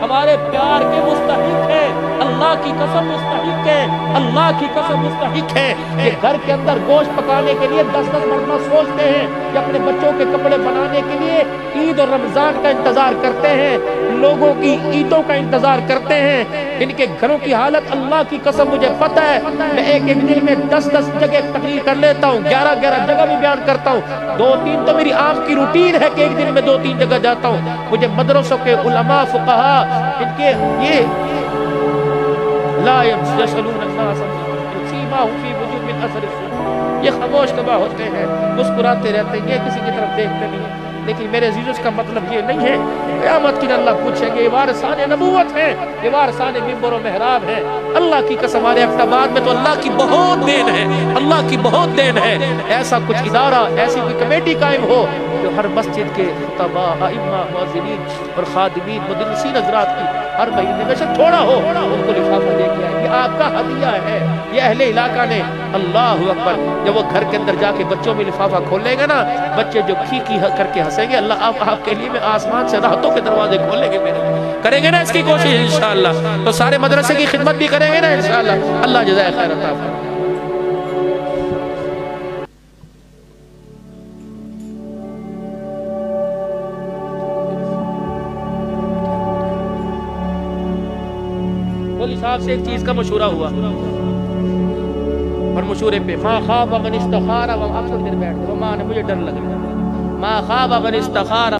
ہمارے پیار کے مستحق ہے, اللہ کی قسم مستحق ہے, اللہ کی قسم مستحق ہے کہ گھر کے اندر گوشت پکانے کے لیے 10 مرتبہ سوچتے ہیں کہ اپنے بچوں کے کپڑے بنانے کے لیے عید اور رمضان کا انتظار کرتے ہیں, لوگوں کی عیدوں کا انتظار کرتے ہیں. ان کے گھروں کی حالت اللہ کی قسم مجھے پتہ ہے. میں ایک دن میں 10 جگہ تقریر کر لیتا ہوں, 11 جگہ بھی بیان کرتا ہوں. 2-3 تو میری عام کی روٹین ہے کہ ایک دن میں 2-3 جگہ جاتا ہوں. مجھے مدرسوں کے علماء فقہا ان کے یہ لا یسألون الناس سیماہم فی وجوہہم من اثر السجود, یہ خاموش کبا ہوتے ہیں, مسکراتے رہتے ہیں, یہ کسی کی طرف دیکھتے نہیں ہیں. لیکن میرے عزیزوں اس کا مطلب یہ نہیں ہے قیامت کی اللہ پوچھیں گے یہ وارثان نبوت ہیں, یہ وارثان ممبر و محراب ہیں. اللہ کی قسم ہمارے اقتباد میں تو اللہ کی بہت دین ہے, اللہ کی بہت دین ہے. ایسا کچھ ادارہ, ایسی کوئی کمیٹی قائم ہو جو ہر مسجد کے خطباء ائمہ مؤذنین اور خادمین مدرسین حضرات کی ہر مہینے میں سے تھوڑا ہو ان کو لفافہ دے کے آئے. یہ آپ کا ہدیہ ہے, یہ اہل علاقہ نے. اللہ اکبر. جب وہ گھر کے اندر جا کے بچوں میں لفافہ کھولیں گے نا, بچے جو کھی کر کے ہنسیں گے, اللہ آپ کے لیے میں آسمان سے راحتوں کے دروازے کھولیں گے. میرے کریں گے نا اس کی کوشش انشاءاللہ, تو سارے مدرسے کی خدمت بھی کریں گے نا انشاءاللہ. اللہ جزائے خیر عطا فرمائے. مولی صاحب سے ایک چیز کا مشورہ ہوا اور مشورے پہ ما خواب من استخار, آپ تھوڑی دیر بیٹھ گئے, ماں نے مجھے ڈر لگ رہا, ما خواب من استخار